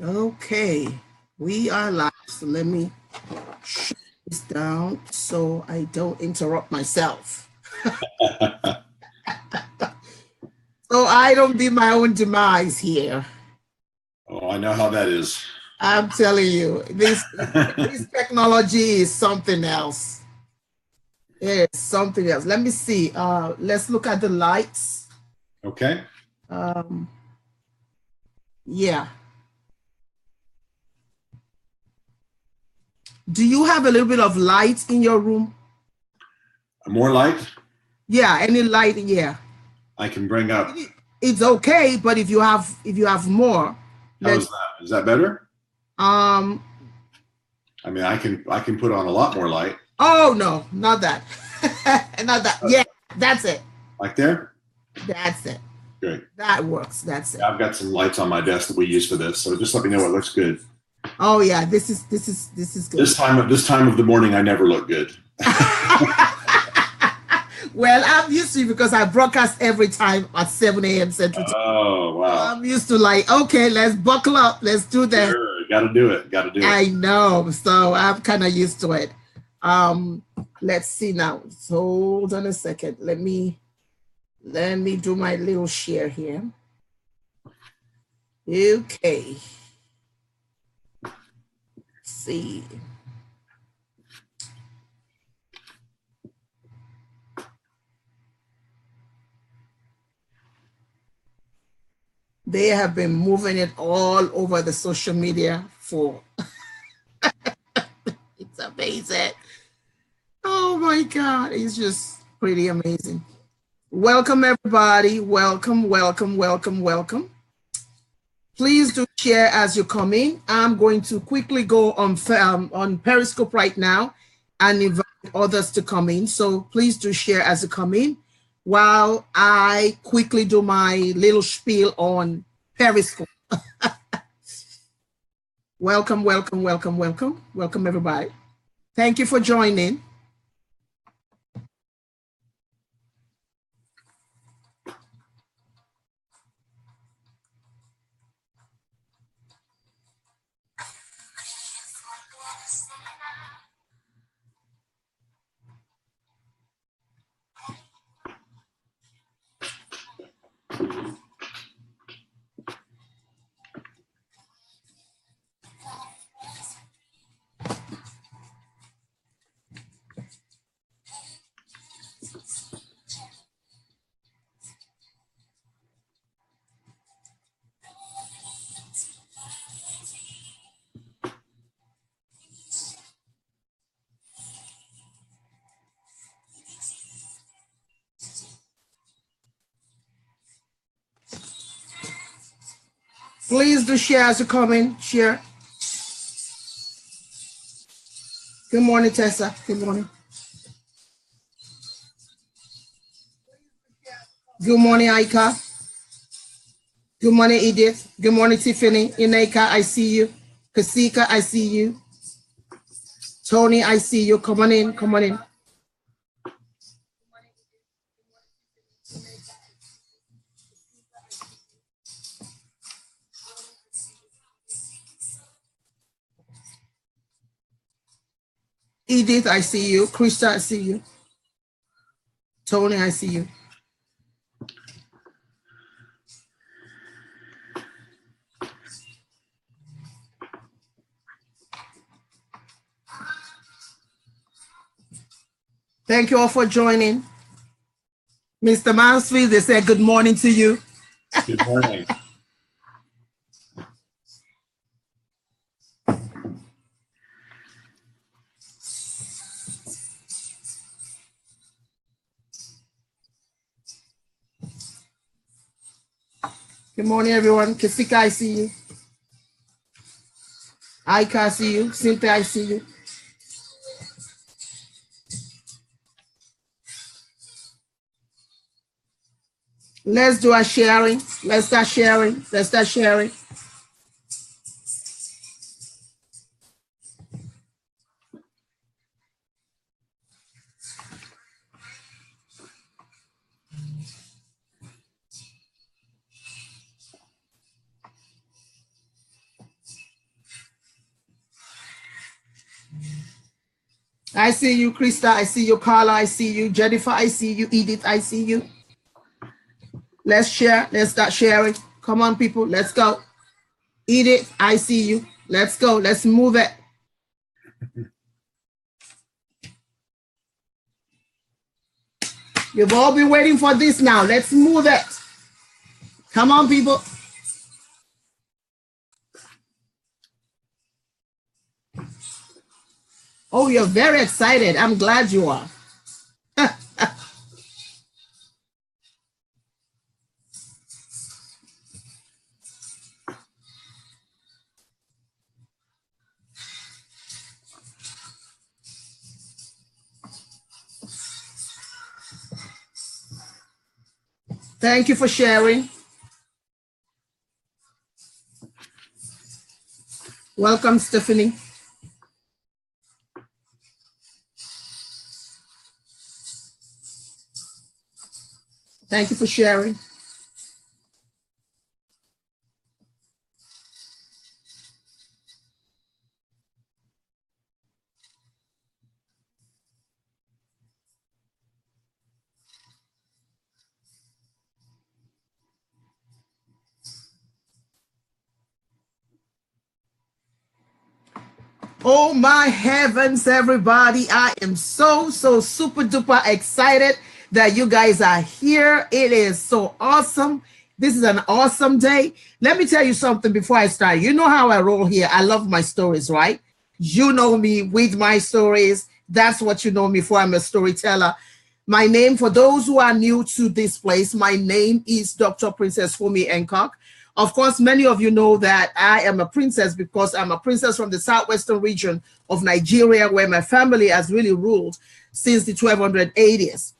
Okay, we are live. So let me shut this down so I don't interrupt myself. So I don't be my own demise here. Oh, I know how that is. I'm telling you, this technology is something else. It's something else. Let me see. Let's look at the lights. Okay. Yeah. Do you have a little bit of light in your room? More light? Yeah, any light, yeah. I can bring up. It's okay, but if you have more, how is that? Is that better? I mean, I can put on a lot more light. Oh no, not that. Not that. Yeah, that's it. Like there? That's it. Great. That works. That's it. I've got some lights on my desk that we use for this, so just let me know what looks good. Oh yeah, this is good. This time of the morning, I never look good. Well, I'm used to it because I broadcast every time at 7 a.m. Central Time. Oh wow! So I'm used to like, okay, let's buckle up, let's do that. Sure, got to do it. Got to do it. I know, so I'm kind of used to it. Let's see now. So hold on a second. Let me do my little share here. Okay. Let's see. They have been moving it all over the social media for it's amazing. Oh my God, it's just pretty amazing. Welcome everybody. Welcome. Please do share as you come in. I'm going to quickly go on Periscope right now and invite others to come in. So please do share as you come in while I quickly do my little spiel on Periscope. Welcome everybody. Thank you for joining. Please do share as you come in. Share. Good morning, Tessa. Good morning. Good morning, Aika. Good morning, Edith. Good morning, Tiffany. Ineka, I see you. Kasika, I see you. Tony, I see you. Come on in. Edith, I see you. Krista, I see you. Tony, I see you. Thank you all for joining. Mr. Mansfield, they said good morning to you. Good morning. Good morning, everyone. Kasika, I see you. Aika, I see you. Cynthia, I see you. Let's do our sharing. Let's start sharing. I see you, Krista. I see you, Carla. I see you, Jennifer. I see you, Edith. I see you. Let's share. Let's start sharing. Come on, people. Let's go. Edith, I see you. Let's go. Let's move it. You've all been waiting for this now. Let's move it. Come on, people. Oh, you're very excited. I'm glad you are. Thank you for sharing. Welcome, Stephanie. Thank you for sharing. Oh my heavens, everybody. I am so super duper excited that you guys are here. It is so awesome. This is an awesome day. Let me tell you something before I start. You know how I roll here. I love my stories, right? You know me with my stories. That's what you know me for. I'm a storyteller. My name, for those who are new to this place, my name is Dr. Princess Fumi Hancock. Of course, many of you know that I am a princess because I'm a princess from the southwestern region of Nigeria, where my family has really ruled since the 1280s.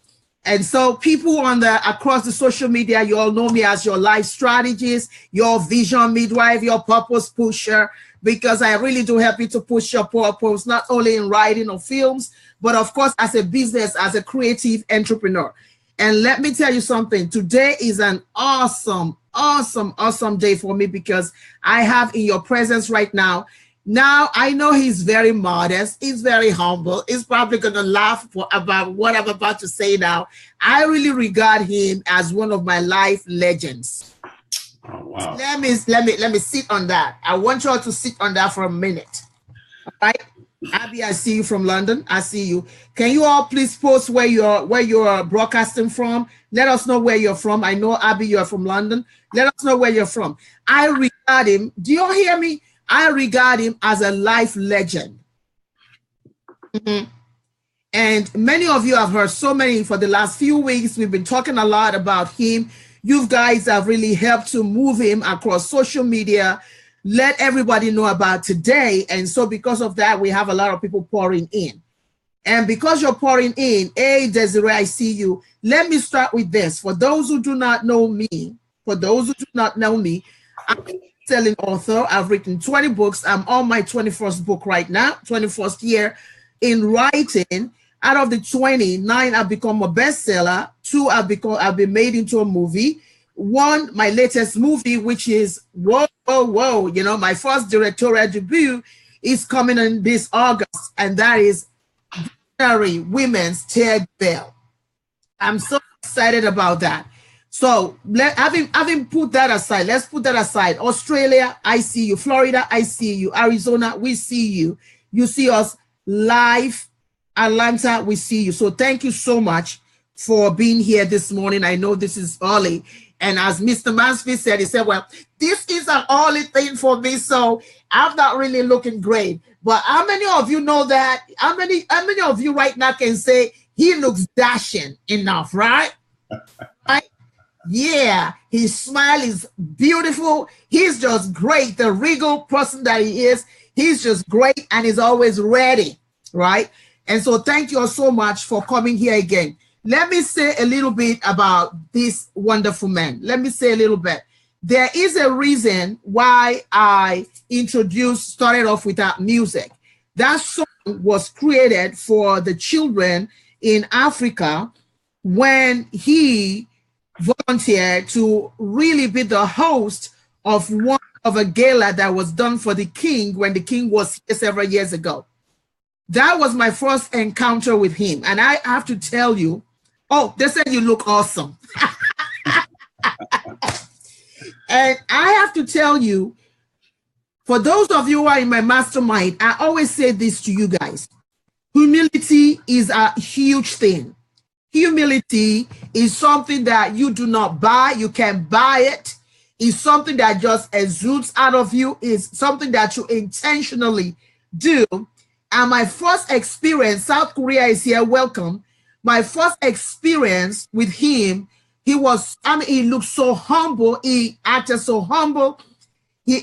And so people across the social media, you all know me as your life strategist, your vision midwife, your purpose pusher, because I really do help you to push your purpose, not only in writing or films, but of course, as a business, as a creative entrepreneur. And let me tell you something, today is an awesome day for me because I have in your presence right now. Now, I know he's very modest. He's very humble. He's probably going to laugh about what I'm about to say now. I really regard him as one of my life legends. Oh, wow. Let me sit on that. I want you all to sit on that for a minute. All right. Abby, I see you from London. I see you. Can you all please post where you're broadcasting from? Let us know where you're from. I know, Abby, you're from London. Let us know where you're from. I regard him. Do you all hear me? I regard him as a life legend. Mm-hmm. And many of you have heard so many for the last few weeks. We've been talking a lot about him. You guys have really helped to move him across social media. Let everybody know about today. And so because of that, we have a lot of people pouring in. And because you're pouring in, hey, Desiree, I see you. Let me start with this. For those who do not know me, I'm a best-selling author. I've written 20 books. I'm on my 21st book right now, 21st year in writing. Out of the 20, 9 have become a bestseller. 2 have been made into a movie. 1, my latest movie, which is whoa, you know, my first directorial debut is coming in this August, and that is Visionary Women's Tear Veil. I'm so excited about that. So having put that aside, let's put that aside. Australia, I see you. Florida, I see you. Arizona, we see you. You see us live. Atlanta, we see you. So thank you so much for being here this morning. I know this is early. And as Mr. Mansfield said, he said, well, this is an early thing for me, so I'm not really looking great. But how many of you know that? How many of you right now can say he looks dashing enough, right? Right? Yeah, his smile is beautiful. He's just great. The regal person that he is, he's just great and is always ready, right? And so thank you all so much for coming here again. Let me say a little bit about this wonderful man. Let me say a little bit. There is a reason why I started off with that music. That song was created for the children in Africa when he volunteered to really be the host of a gala that was done for the king when the king was here several years ago. That was my first encounter with him. And I have to tell you, oh, they said you look awesome. And I have to tell you, for those of you who are in my mastermind, I always say this to you guys. Humility is a huge thing. Humility is something that you do not buy. You can buy it. It's something that just exudes out of you. It's something that you intentionally do. And my first experience, South Korea is here, welcome. My first experience with him, he looked so humble. He acted so humble. He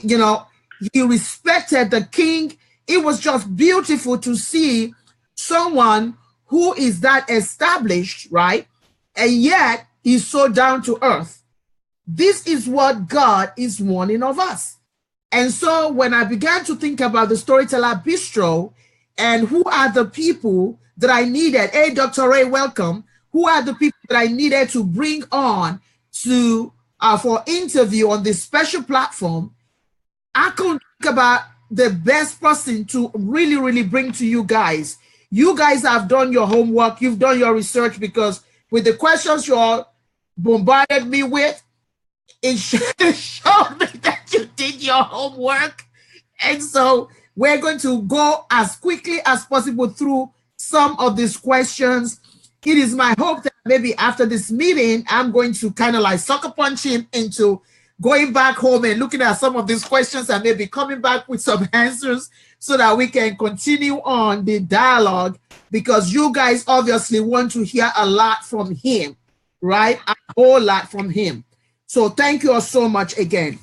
respected the king. It was just beautiful to see someone who is that established, right? And yet he's so down to earth. This is what God is wanting of us. And so when I began to think about the Storyteller Bistro and who are the people that I needed, hey, Dr. Ray, welcome. Who are the people that I needed to bring on to for interview on this special platform? I couldn't think about the best person to really, really bring to you guys. You guys have done your homework. You've done your research, because with the questions you all bombarded me with, it showed me that you did your homework. And so we're going to go as quickly as possible through some of these questions. It is my hope that maybe after this meeting, I'm going to kind of like sucker punch him into going back home and looking at some of these questions and maybe coming back with some answers so that we can continue on the dialogue, because you guys obviously want to hear a lot from him, right? A whole lot from him. So thank you all so much again.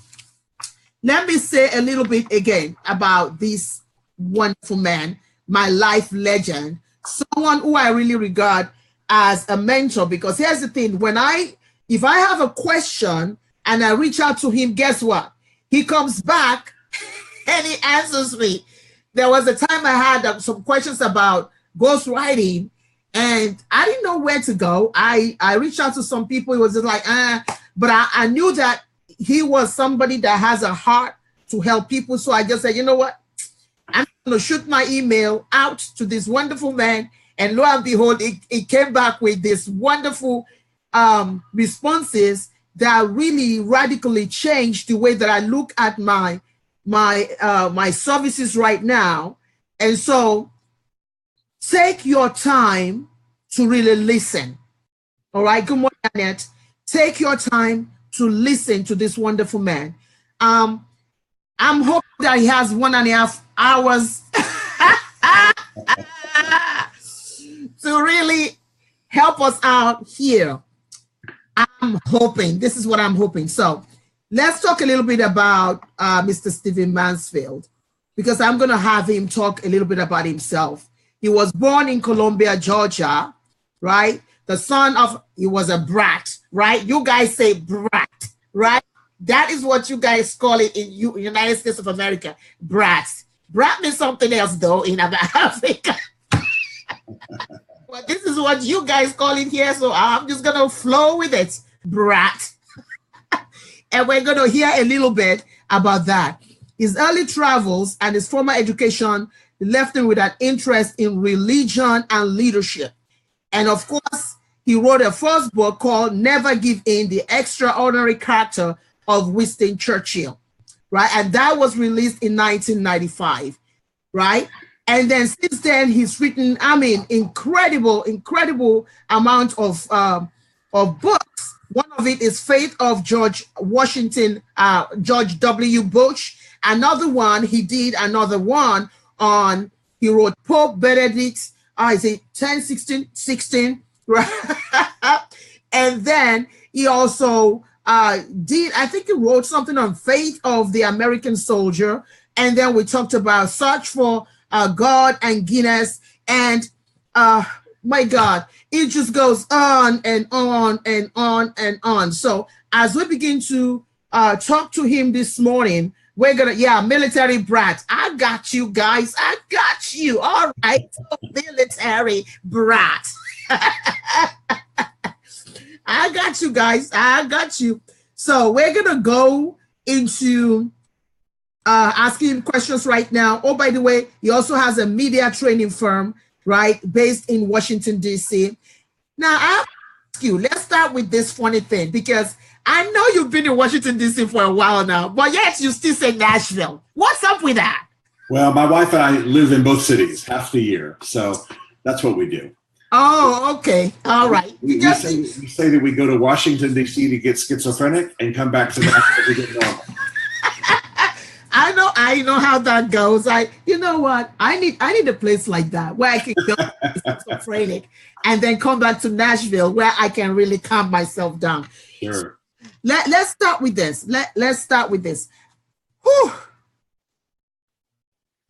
Let me say a little bit again about this wonderful man, my life legend, someone who I really regard as a mentor, because here's the thing, if I have a question and I reach out to him, guess what? He comes back and he answers me. There was a time I had some questions about ghostwriting and I didn't know where to go. I reached out to some people. It was just like, but I knew that he was somebody that has a heart to help people. So I just said, you know what? I'm going to shoot my email out to this wonderful man. And lo and behold, it came back with this wonderful responses that really radically changed the way that I look at my services right now. And so take your time to really listen. All right. Good morning, Annette. Take your time to listen to this wonderful man. I'm hoping that he has 1.5 hours to really help us out here. I'm hoping. This is what I'm hoping. So let's talk a little bit about Mr. Stephen Mansfield, because I'm going to have him talk a little bit about himself. He was born in Columbia, Georgia, right? He was a brat, right? You guys say brat, right? That is what you guys call it in United States of America, brats. Brat means something else, though, in Africa. But this is what you guys call it here, so I'm just going to flow with it, brat. And we're going to hear a little bit about that. His early travels and his formal education left him with an interest in religion and leadership. And of course, he wrote a first book called Never Give In, The Extraordinary Character of Winston Churchill, right? And that was released in 1995, right? And then since then, he's written, incredible amount of books. One of it is Faith of George W. Bush. He wrote Pope Benedict, is it 16, right? And then he also I think he wrote something on Faith of the American Soldier. And then we talked about Search for God and Guinness. And my God, it just goes on and on and on and on. So as we begin to talk to him this morning, we're going to, military brat. I got you guys. I got you. All right. Military brat. I got you guys. I got you. So we're going to go into asking questions right now. Oh, by the way, he also has a media training firm, right, based in Washington, D.C. Now, I have to ask you, let's start with this funny thing, because I know you've been in Washington, D.C. for a while now, but yet you still say Nashville. What's up with that? Well, my wife and I live in both cities half the year, so that's what we do. Oh, okay. All right. We say that we go to Washington, D.C. to get schizophrenic and come back to Nashville to get normal. I know how that goes. You know what? I need a place like that where I can go schizophrenic and then come back to Nashville where I can really calm myself down. Sure. Let's start with this. Let's start with this. Whew.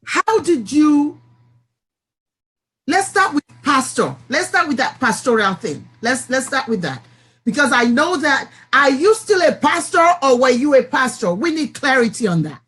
How did you? Let's start with pastor. Let's start with that pastoral thing. Let's start with that, because I know that. Are you still a pastor, or were you a pastor? We need clarity on that.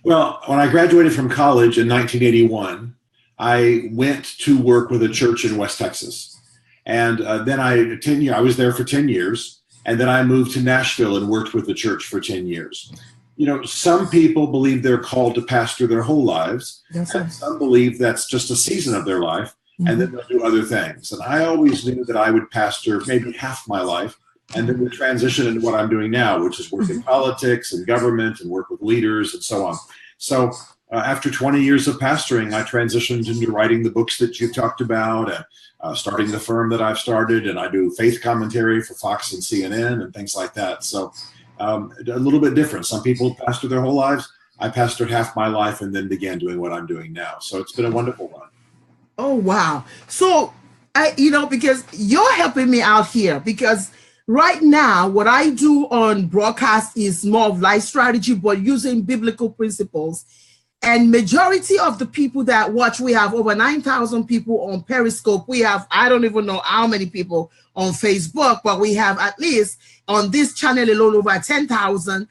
Well, when I graduated from college in 1981, I went to work with a church in West Texas. And then I was there for 10 years. And then I moved to Nashville and worked with the church for 10 years. You know, some people believe they're called to pastor their whole lives. That's and right. Some believe that's just a season of their life. Mm-hmm. And then they'll do other things. And I always knew that I would pastor maybe half my life, and then we transition into what I'm doing now, which is work in politics and government and work with leaders and so on. So after 20 years of pastoring, I transitioned into writing the books that you talked about and starting the firm that I've started. And I do faith commentary for Fox and CNN and things like that. So a little bit different. Some people pastor their whole lives. I pastored half my life and then began doing what I'm doing now. So it's been a wonderful run. Oh, wow. So, because you're helping me out here, because right now, what I do on broadcast is more of life strategy, but using biblical principles. And majority of the people that watch, we have over 9,000 people on Periscope. We have, I don't even know how many people on Facebook, but we have at least on this channel alone over 10,000.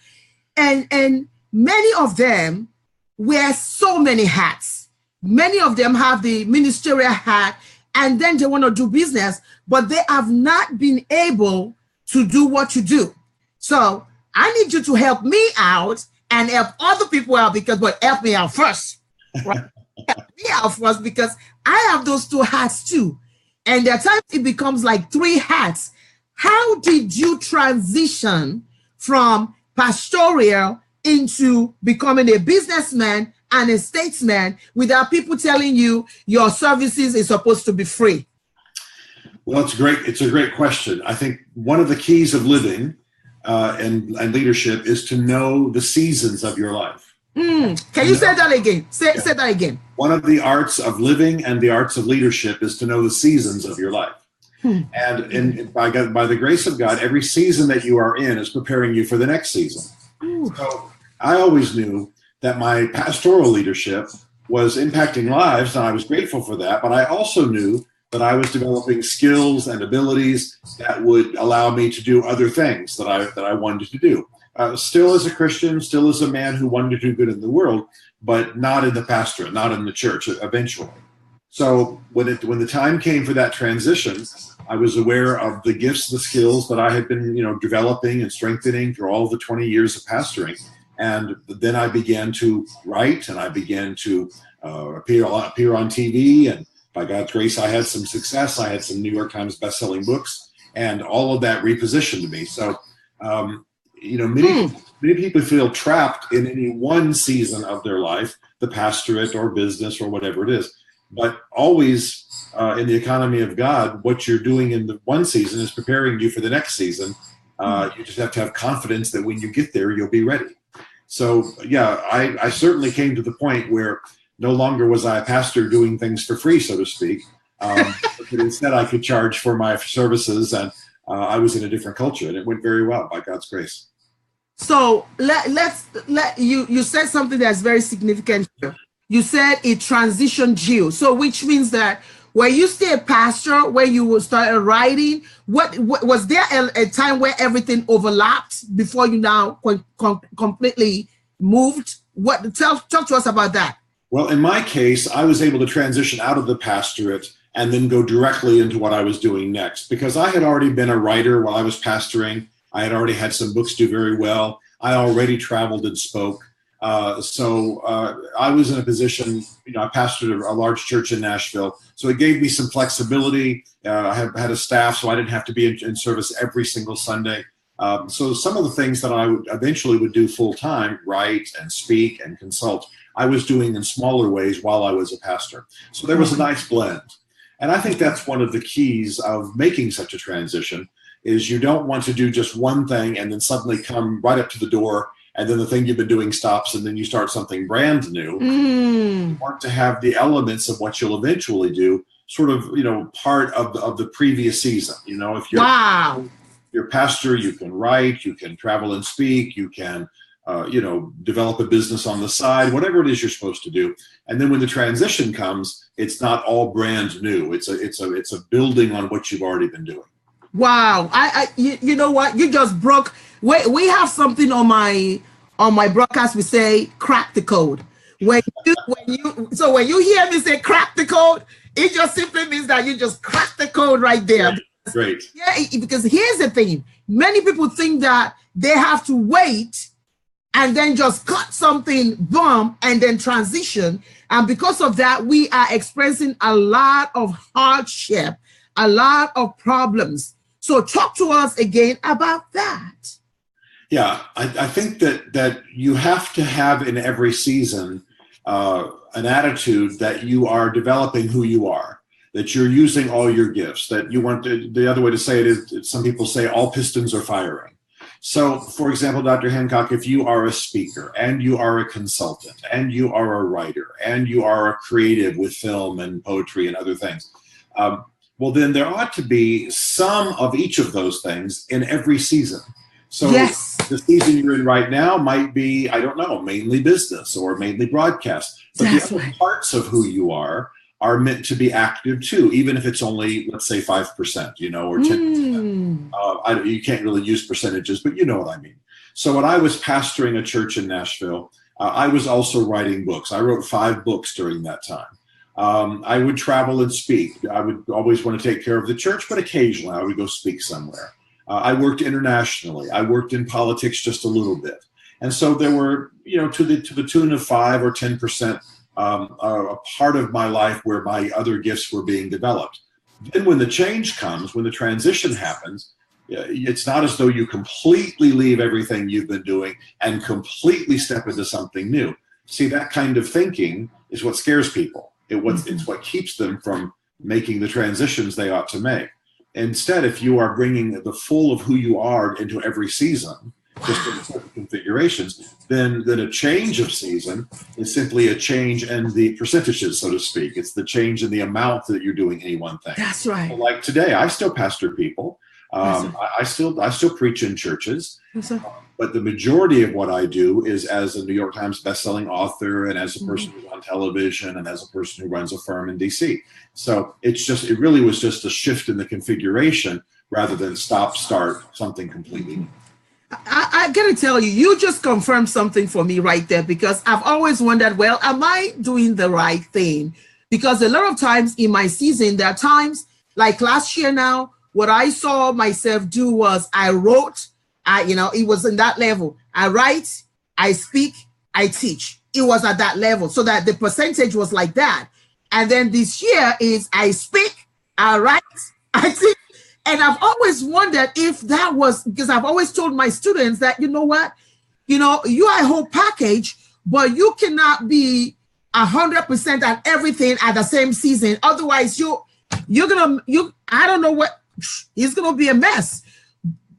And many of them wear so many hats. Many of them have the ministerial hat, and then they want to do business, but they have not been able to do what you do. So I need you to help me out and help other people out, but help me out first. Right? Help me out first, because I have those two hats too. And at times it becomes like 3 hats. How did you transition from pastoral into becoming a businessman and a statesman without people telling you your services is supposed to be free? Well, it's a great question. I think one of the keys of living and leadership is to know the seasons of your life. Can you say that again? Say that again. One of the arts of living and the arts of leadership is to know the seasons of your life. And by the grace of God, every season that you are in is preparing you for the next season. So I always knew that my pastoral leadership was impacting lives, and I was grateful for that. But I also knew that I was developing skills and abilities that would allow me to do other things that I wanted to do. Still as a Christian, still as a man who wanted to do good in the world, but not in the pastorate, not in the church eventually. So when the time came for that transition, I was aware of the gifts, the skills that I had been, developing and strengthening through all the 20 years of pastoring. And then I began to write, and I began to appear on TV, and by God's grace, I had some success. I had some New York Times bestselling books, and all of that repositioned me. So, many people feel trapped in any one season of their life, the pastorate or business or whatever it is. But always in the economy of God, what you're doing in the one season is preparing you for the next season. You just have to have confidence that when you get there, you'll be ready. So, I certainly came to the point where no longer was I a pastor doing things for free, so to speak. But instead, I could charge for my services, and I was in a different culture, and it went very well by God's grace. So you said something that's very significant here. You said it transitioned you. So which means that were you still a pastor where you started writing? What was there a time where everything overlapped before you now completely moved? Talk to us about that. Well, in my case, I was able to transition out of the pastorate and then go directly into what I was doing next, because I had already been a writer while I was pastoring. I had already had some books do very well. I already traveled and spoke. I was in a position, I pastored a large church in Nashville, so it gave me some flexibility. I had a staff, so I didn't have to be in service every single Sunday. So some of the things that I eventually would do full time, write and speak and consult, I was doing in smaller ways while I was a pastor. So there was a nice blend. And I think that's one of the keys of making such a transition is you don't want to do just one thing and then suddenly come right up to the door and then the thing you've been doing stops and then you start something brand new. You want to have the elements of what you'll eventually do sort of, part of the previous season. If you're a pastor, you can write, you can travel and speak, you can develop a business on the side, whatever it is you're supposed to do. And then when the transition comes, it's not all brand new. It's a building on what you've already been doing. Wow. You know what? You just broke. We have something on my broadcast. We say crack the code. When you hear me say crack the code, it just simply means that you just cracked the code right there. Great. Yeah, because here's the thing. Many people think that they have to wait and then just cut something, boom, and then transition. And because of that, we are experiencing a lot of hardship, a lot of problems. So talk to us again about that. Yeah, I think that you have to have in every season an attitude that you are developing who you are, that you're using all your gifts, that you want to, the other way to say it is some people say all pistons are firing. So, for example, Dr. Hancock, if you are a speaker and you are a consultant and you are a writer and you are a creative with film and poetry and other things, well, then there ought to be some of each of those things in every season. So yes. The season you're in right now might be, I don't know, mainly business or mainly broadcast. But the other parts of who you are meant to be active too, even if it's only, let's say, 5%, or 10%. You can't really use percentages, but you know what I mean. So when I was pastoring a church in Nashville, I was also writing books. I wrote 5 books during that time. I would travel and speak. I would always want to take care of the church, but occasionally I would go speak somewhere. I worked internationally. I worked in politics just a little bit. And so there were, to the tune of 5 or 10%, a part of my life where my other gifts were being developed. Then when the change comes, when the transition happens, it's not as though you completely leave everything you've been doing and completely step into something new. See, that kind of thinking is what scares people. It's what keeps them from making the transitions they ought to make. Instead, if you are bringing the full of who you are into every season, just in certain configurations, then a change of season is simply a change in the percentages, so to speak. It's the change in the amount that you're doing any one thing. That's right. So like today, I still pastor people. I still preach in churches. But the majority of what I do is as a New York Times bestselling author and as a person who's on television and as a person who runs a firm in DC. So it really was just a shift in the configuration rather than start something completely new. I gotta tell you, you just confirmed something for me right there, because I've always wondered, well, am I doing the right thing? Because a lot of times in my season, there are times like last year now, what I saw myself do was I wrote, it was in that level. I write, I speak, I teach. It was at that level, so that the percentage was like that. And then this year is I speak, I write, I teach. And I've always wondered if that was, because I've always told my students that, you know what, you are a whole package, but you cannot be 100% at everything at the same season. Otherwise, I don't know what, it's going to be a mess.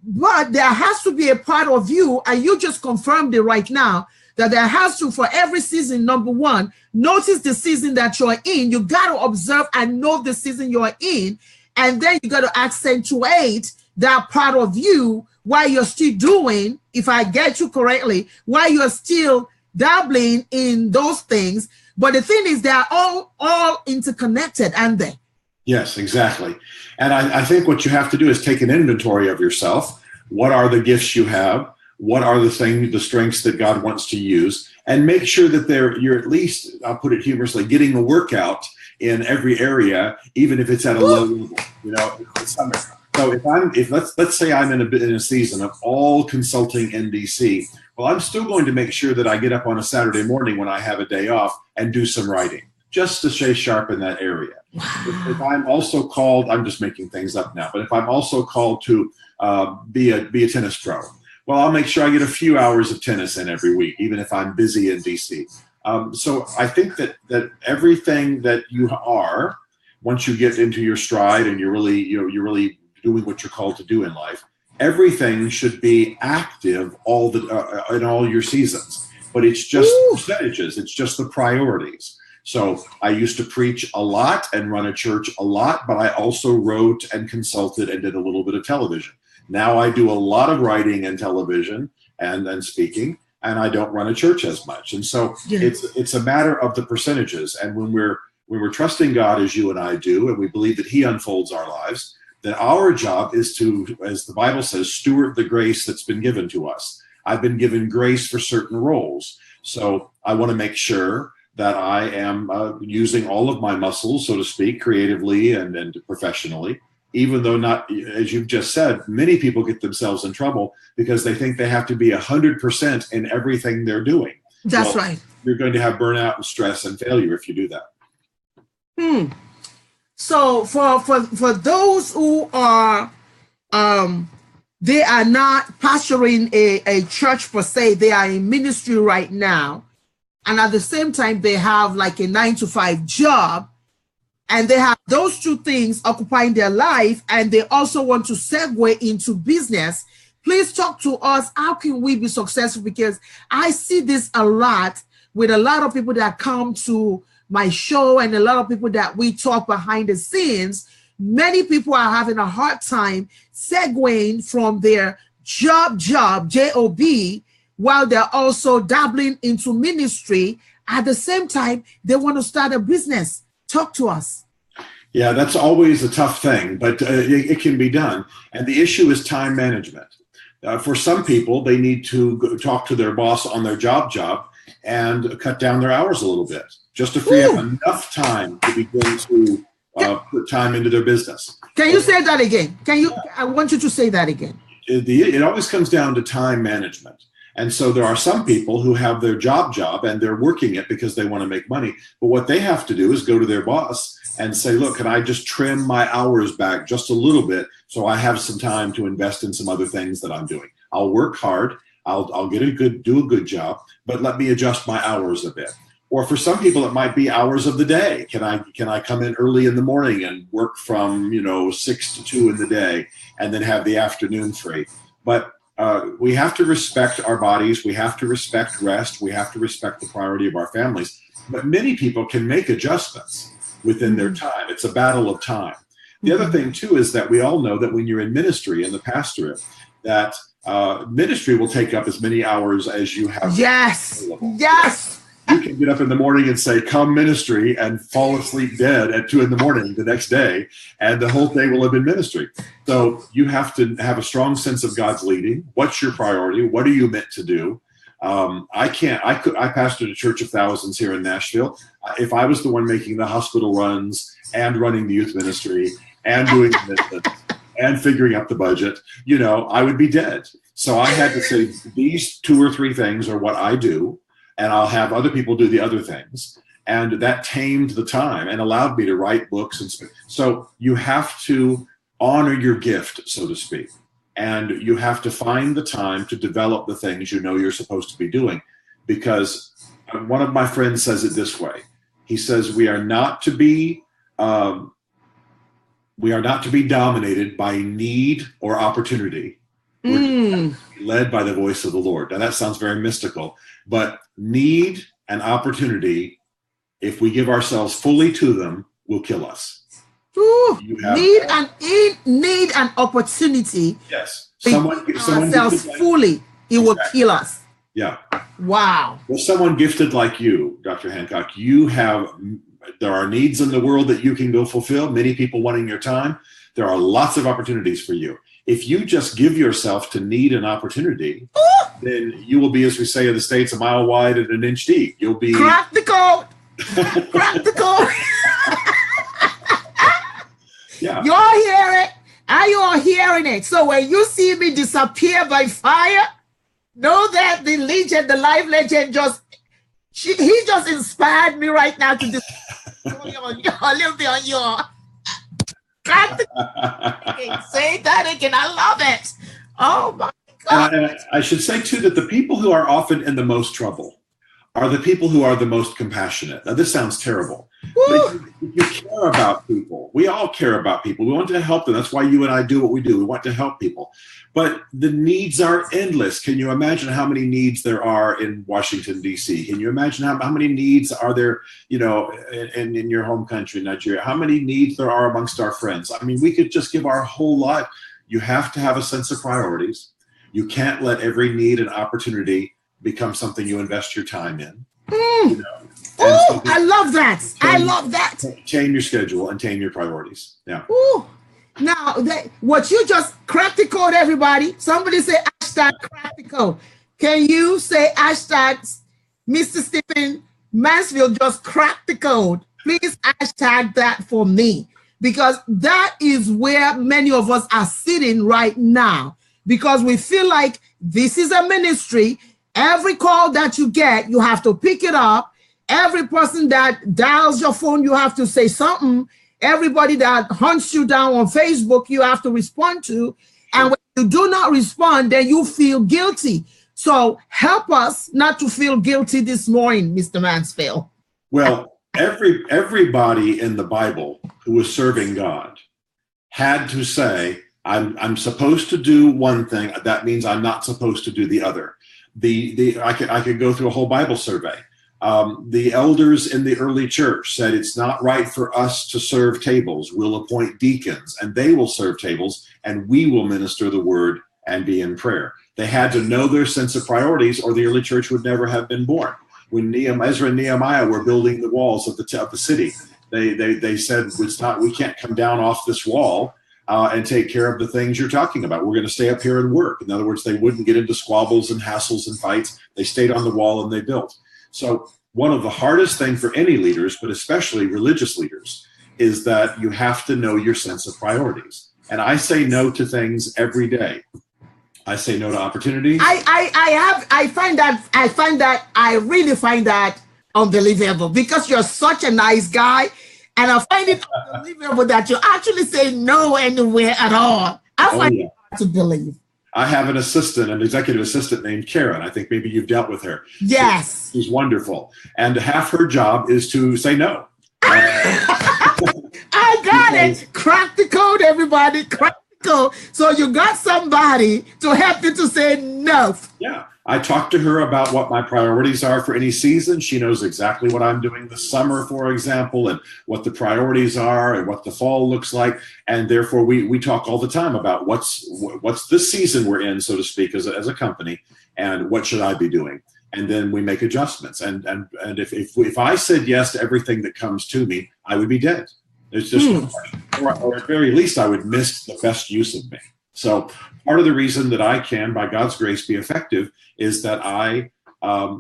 But there has to be a part of you, and you just confirmed it right now, that there has to, for every season, number one, notice the season that you're in. You got to observe and know the season you're in. And then you got to accentuate that part of you while you're still doing, if I get you correctly, while you're still dabbling in those things. But the thing is, they're all interconnected, aren't they? Yes, exactly. And I think what you have to do is take an inventory of yourself. What are the gifts you have? What are the strengths that God wants to use? And make sure that you're at least, I'll put it humorously, getting a workout in every area, even if it's at a low level. So if let's say I'm in a season of all consulting in DC, well, I'm still going to make sure that I get up on a Saturday morning when I have a day off and do some writing just to stay sharp in that area. If I'm also called, I'm just making things up now, but if I'm also called to be a tennis pro, well, I'll make sure I get a few hours of tennis in every week, even if I'm busy in DC. So I think that everything that you are, once you get into your stride and you're really doing what you're called to do in life, everything should be active in all your seasons. But it's just percentages. It's just the priorities. So I used to preach a lot and run a church a lot, but I also wrote and consulted and did a little bit of television. Now I do a lot of writing and television and speaking, and I don't run a church as much. And so it's a matter of the percentages. And when we're trusting God as you and I do, and we believe that He unfolds our lives, then our job is to, as the Bible says, steward the grace that's been given to us. I've been given grace for certain roles. So I want to make sure that I am using all of my muscles, so to speak, creatively and professionally, even though not, as you've just said, many people get themselves in trouble because they think they have to be 100% in everything they're doing. That's right. You're going to have burnout and stress and failure if you do that. So for those who are, they are not pastoring a church per se, they are in ministry right now. And at the same time, they have like a 9-to-5 job, and they have those two things occupying their life, and they also want to segue into business. Please talk to us. How can we be successful? Because I see this a lot with a lot of people that come to my show and a lot of people that we talk behind the scenes. Many people are having a hard time segueing from their job, J-O-B, while they're also dabbling into ministry. At the same time, they want to start a business. Talk to us. Yeah, that's always a tough thing, but it can be done. And the issue is time management. For some people, they need to talk to their boss on their job and cut down their hours a little bit, just to free up enough time to begin to put time into their business. Can you say that again? I want you to say that again. It always comes down to time management. And so there are some people who have their job and they're working it because they want to make money. But what they have to do is go to their boss and say, look, can I just trim my hours back just a little bit so I have some time to invest in some other things that I'm doing? I'll work hard. I'll do a good job, but let me adjust my hours a bit. Or for some people, it might be hours of the day. Can I come in early in the morning and work from 6 to 2 in the day and then have the afternoon free? But we have to respect our bodies. We have to respect rest. We have to respect the priority of our families. But many people can make adjustments within their time. It's a battle of time. The other thing, too, is that we all know that when you're in ministry, in the pastorate, that ministry will take up as many hours as you have. Yes. Yes. You can get up in the morning and say, come ministry, and fall asleep dead at 2 a.m. the next day, and the whole day will have been ministry. So you have to have a strong sense of God's leading. What's your priority? What are you meant to do? I pastored a church of thousands here in Nashville. If I was the one making the hospital runs and running the youth ministry and doing the and figuring out the budget, I would be dead. So I had to say, these 2 or 3 things are what I do, and I'll have other people do the other things. And that tamed the time and allowed me to write books. So you have to honor your gift, so to speak. And you have to find the time to develop the things you're supposed to be doing. Because one of my friends says it this way. He says, we are not to be dominated by need or opportunity. We're led by the voice of the Lord. Now that sounds very mystical, but need and opportunity, if we give ourselves fully to them, will kill us. Need and opportunity. Yes. Someone ourselves fully, it will kill us. Yeah. Wow. Well, someone gifted like you, Dr. Hancock, there are needs in the world that you can go fulfill. Many people wanting your time. There are lots of opportunities for you. If you just give yourself to need and opportunity, then you will be, as we say in the States, a mile wide and an inch deep. You'll be crack the code. Crack the code. Yeah. You'll hear it. Are you all hearing it? So when you see me disappear by fire, know that the legend, the live legend, he just inspired me right now to disappear a little bit on your. Say that again. I love it. Oh my God. And I should say too that the people who are often in the most trouble are the people who are the most compassionate. Now, this sounds terrible, but if you care about people, we all care about people. We want to help them. That's why you and I do what we do. We want to help people. But the needs are endless. Can you imagine how many needs there are in Washington, D.C.? Can you imagine how many needs are there, in your home country, Nigeria? How many needs there are amongst our friends? I mean, we could just give our whole lot. You have to have a sense of priorities. You can't let every need and opportunity become something you invest your time in. Oh, I love that. I love that. Tame your schedule and tame your priorities. Yeah. Ooh. Now, what you just cracked the code, everybody. Somebody say hashtag crack the code. Can you say hashtag Mr. Stephen Mansfield just cracked the code? Please hashtag that for me, because that is where many of us are sitting right now, because we feel like this is a ministry. Every call that you get, you have to pick it up. Every person that dials your phone, you have to say something. Everybody that hunts you down on Facebook, you have to respond to. And when you do not respond, then you feel guilty. So help us not to feel guilty this morning, Mr. Mansfield. Well, everybody in the Bible who was serving God had to say, I'm supposed to do one thing. That means I'm not supposed to do the other. I could go through a whole Bible survey. The elders in the early church said it's not right for us to serve tables. We'll appoint deacons and they will serve tables and we will minister the word and be in prayer. They had to know their sense of priorities or the early church would never have been born. When Ezra and Nehemiah were building the walls of the city, they said, we can't come down off this wall and take care of the things you're talking about. We're going to stay up here and work. In other words, they wouldn't get into squabbles and hassles and fights. They stayed on the wall and they built. So one of the hardest things for any leaders, but especially religious leaders, is that you have to know your sense of priorities. And I say no to things every day. I say no to opportunities. I really find that unbelievable, because you're such a nice guy. And I find it unbelievable that you actually say no anywhere at all. I find it hard to believe. I have an executive assistant named Karen. I think maybe you've dealt with her. Yes. She's wonderful. And half her job is to say no. I got it. Crack the code, everybody. Crack the code. So you got somebody to help you to say no. Yeah. I talked to her about what my priorities are for any season. She knows exactly what I'm doing this summer, for example, and what the priorities are and what the fall looks like. And therefore, we talk all the time about what's this season we're in, so to speak, as a company, and what should I be doing. And then we make adjustments. And if I said yes to everything that comes to me, I would be dead. There's just or at very least, I would miss the best use of me. So part of the reason that I can, by God's grace, be effective is that I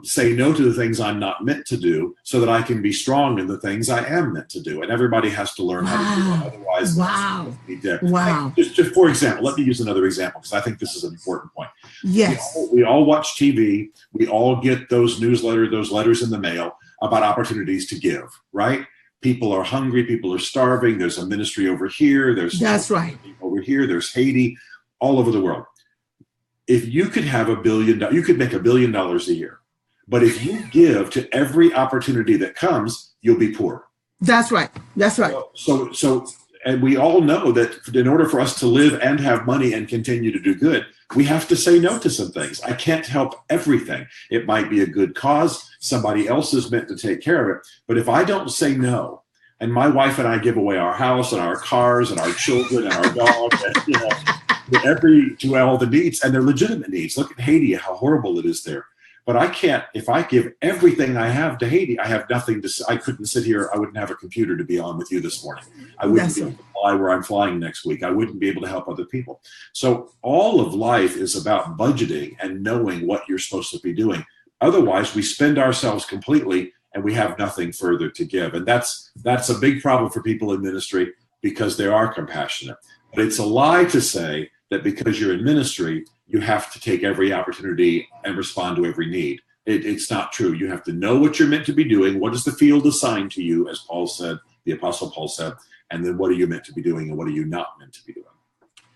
say no to the things I'm not meant to do so that I can be strong in the things I am meant to do. And everybody has to learn how to do it. Otherwise, it's be dead. Wow. Just for example, let me use another example because I think this is an important point. Yes. We all watch TV. We all get those letters in the mail about opportunities to give, right? People are hungry. People are starving. There's a ministry over here. That's right. Over here. There's Haiti, all over the world. If you could have $1 billion, you could make $1 billion a year. But if you give to every opportunity that comes, you'll be poor. That's right. That's right. So, and we all know that in order for us to live and have money and continue to do good, we have to say no to some things. I can't help everything. It might be a good cause. Somebody else is meant to take care of it. But if I don't say no, and my wife and I give away our house and our cars and our children and our dog, and, to all the needs, and they're legitimate needs. Look at Haiti, how horrible it is there. But I can't, if I give everything I have to Haiti, I have nothing to, I couldn't sit here, I wouldn't have a computer to be on with you this morning. I wouldn't be able to fly where I'm flying next week. I wouldn't be able to help other people. So all of life is about budgeting and knowing what you're supposed to be doing. Otherwise, we spend ourselves completely and we have nothing further to give. And that's a big problem for people in ministry because they are compassionate. But it's a lie to say that because you're in ministry, you have to take every opportunity and respond to every need. It's not true. You have to know what you're meant to be doing. What is the field assigned to you, as Paul said, the Apostle Paul said, and then what are you meant to be doing and what are you not meant to be doing?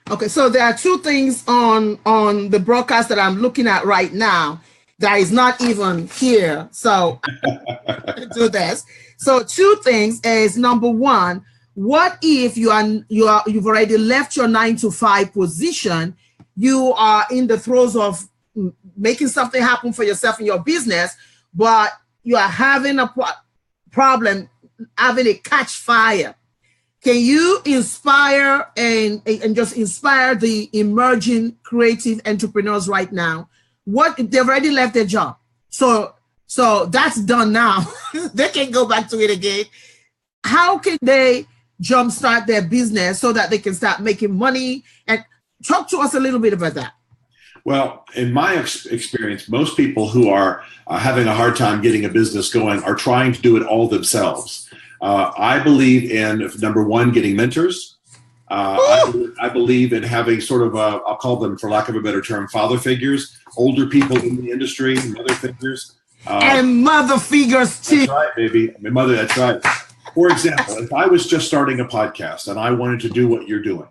Okay, so there are two things on the broadcast that I'm looking at right now that is not even here. So do this. So two things is, number one, what if you've already left your 9-to-5 position, you are in the throes of making something happen for yourself in your business, but you are having a problem, having it catch fire. Can you inspire and just inspire the emerging creative entrepreneurs right now? What they've already left their job, so that's done now. They can go back to it again. How can they jumpstart their business so that they can start making money? And talk to us a little bit about that. Well, in my experience, most people who are having a hard time getting a business going are trying to do it all themselves. I believe in, number one, getting mentors. I believe in having sort of, I'll call them, for lack of a better term, father figures, older people in the industry, mother figures. And mother figures too. That's right, baby. I mean, mother, that's right. For example, if I was just starting a podcast and I wanted to do what you're doing,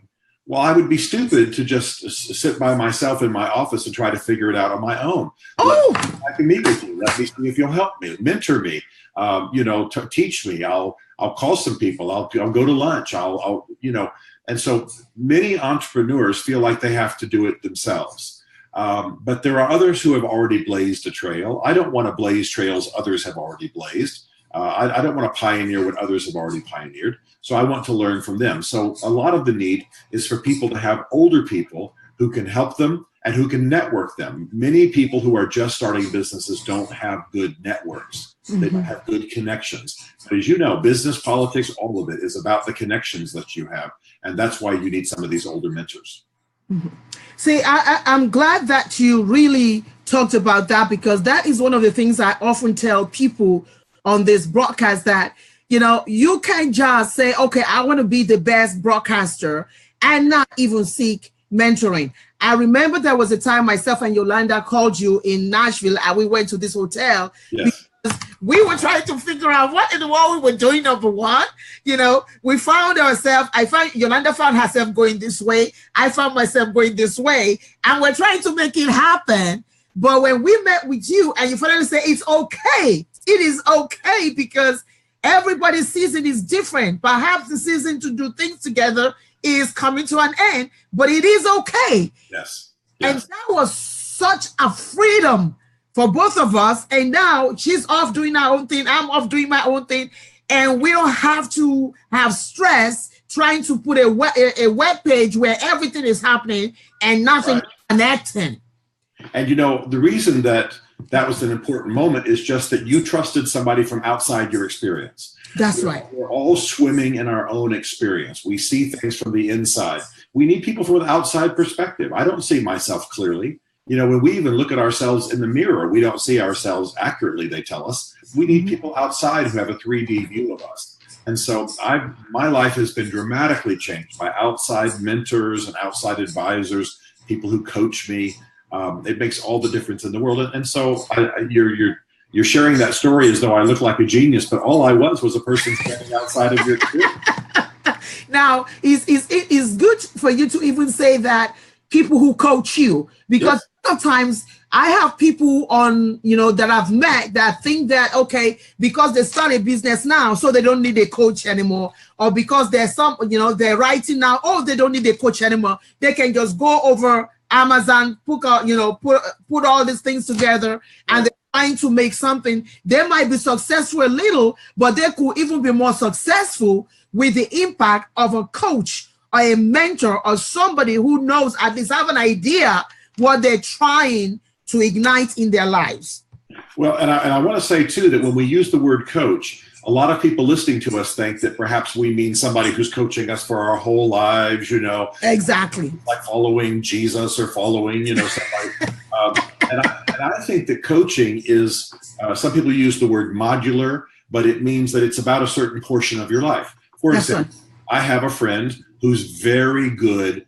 well, I would be stupid to just sit by myself in my office and try to figure it out on my own. I can meet with you. Let me see if you'll help me, mentor me, teach me. I'll call some people. I'll go to lunch. And so many entrepreneurs feel like they have to do it themselves. But there are others who have already blazed a trail. I don't want to blaze trails others have already blazed. I don't want to pioneer what others have already pioneered. So I want to learn from them. So a lot of the need is for people to have older people who can help them and who can network them. Many people who are just starting businesses don't have good networks. They don't have good connections. But as you know, business, politics, all of it is about the connections that you have. And that's why you need some of these older mentors. See, I'm glad that you really talked about that, because that is one of the things I often tell people on this broadcast, that, you can't just say, okay, I want to be the best broadcaster and not even seek mentoring. I remember there was a time myself and Yolanda called you in Nashville and we went to this hotel. Yes. Because we were trying to figure out what in the world we were doing, number one. We found ourselves, Yolanda found herself going this way. I found myself going this way. And we're trying to make it happen. But when we met with you and you finally say, it's okay. It is okay, because everybody's season is different. Perhaps the season to do things together is coming to an end, but it is okay. Yes. And that was such a freedom for both of us. And now she's off doing her own thing. I'm off doing my own thing. And we don't have to have stress trying to put a web page where everything is happening and nothing connecting. And the reason that was an important moment is just that you trusted somebody from outside your experience. That's right. We're all swimming in our own experience. We see things from the inside. We need people from an outside perspective. I don't see myself clearly. When we even look at ourselves in the mirror, we don't see ourselves accurately, they tell us. We need people outside who have a 3D view of us. And so my life has been dramatically changed by outside mentors and outside advisors, people who coach me. It makes all the difference in the world. And so you're sharing that story as though I look like a genius, but all I was a person standing outside of your career. Now, it is good for you to even say that people who coach you, because sometimes I have people on, that I've met that think that, okay, because they start a business now, so they don't need a coach anymore. Or because there's some, they're writing now, they don't need a coach anymore. They can just go over Amazon, put all these things together, and they're trying to make something. They might be successful a little, but they could even be more successful with the impact of a coach or a mentor or somebody who knows, at least have an idea what they're trying to ignite in their lives. Well, and I want to say too that when we use the word coach, a lot of people listening to us think that perhaps we mean somebody who's coaching us for our whole lives, Exactly. Like following Jesus or following, somebody. And I think that coaching is, some people use the word modular, but it means that it's about a certain portion of your life. For example, I have a friend who's very good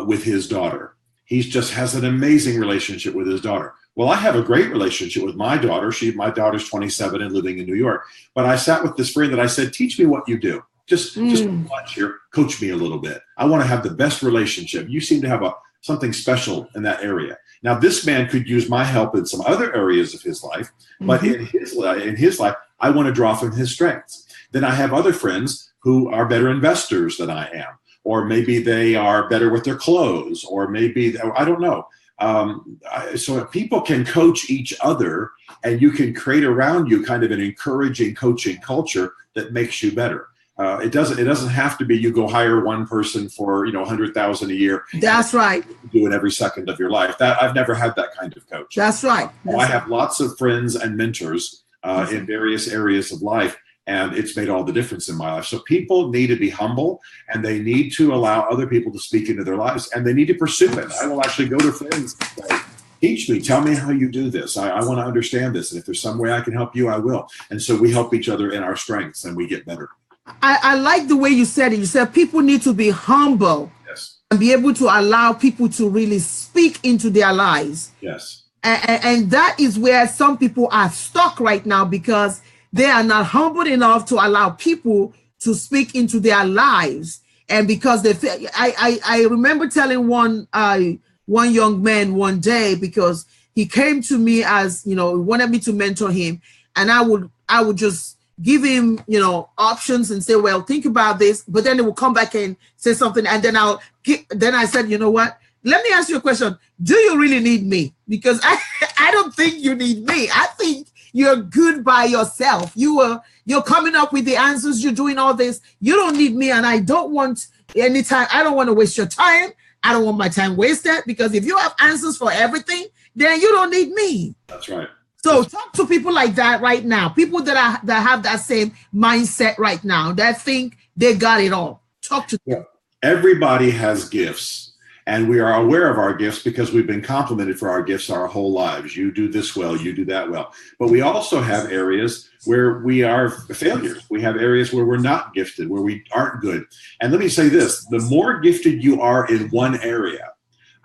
with his daughter. He just has an amazing relationship with his daughter. Well, I have a great relationship with my daughter. My daughter's 27 and living in New York. But I sat with this friend and I said, teach me what you do. Just watch here, coach me a little bit. I want to have the best relationship. You seem to have something special in that area. Now, this man could use my help in some other areas of his life, but in his life, I want to draw from his strengths. Then I have other friends who are better investors than I am, or maybe they are better with their clothes, or maybe, I don't know. So people can coach each other, and you can create around you kind of an encouraging coaching culture that makes you better. It doesn't have to be you go hire one person for $100,000 a year. That's right. Do it every second of your life. That I've never had that kind of coach. That's right. I have lots of friends and mentors in various areas of life, and it's made all the difference in my life. So people need to be humble, and they need to allow other people to speak into their lives, and they need to pursue it. I will actually go to friends and say, teach me, tell me how you do this. I want to understand this, and if there's some way I can help you, I will. And so we help each other in our strengths, and we get better. I like the way you said it. You said people need to be humble. Yes. And be able to allow people to really speak into their lives. Yes. And that is where some people are stuck right now, because they are not humble enough to allow people to speak into their lives. And because they feel, I remember telling one young man one day, because he came to me as, wanted me to mentor him. And I would just give him, options and say, well, think about this. But then he will come back and say something. And then I said, you know what? Let me ask you a question. Do you really need me? Because I don't think you need me. I think you're good by yourself. You're coming up with the answers. You're doing all this. You don't need me. And I don't want any time. I don't want to waste your time. I don't want my time wasted, because if you have answers for everything, then you don't need me. That's right. So talk to people like that right now. People that have that same mindset right now, that think they got it all. Talk to them. Everybody has gifts, and we are aware of our gifts because we've been complimented for our gifts our whole lives. You do this well, you do that well. But we also have areas where we are failures. We have areas where we're not gifted, where we aren't good. And let me say this, the more gifted you are in one area,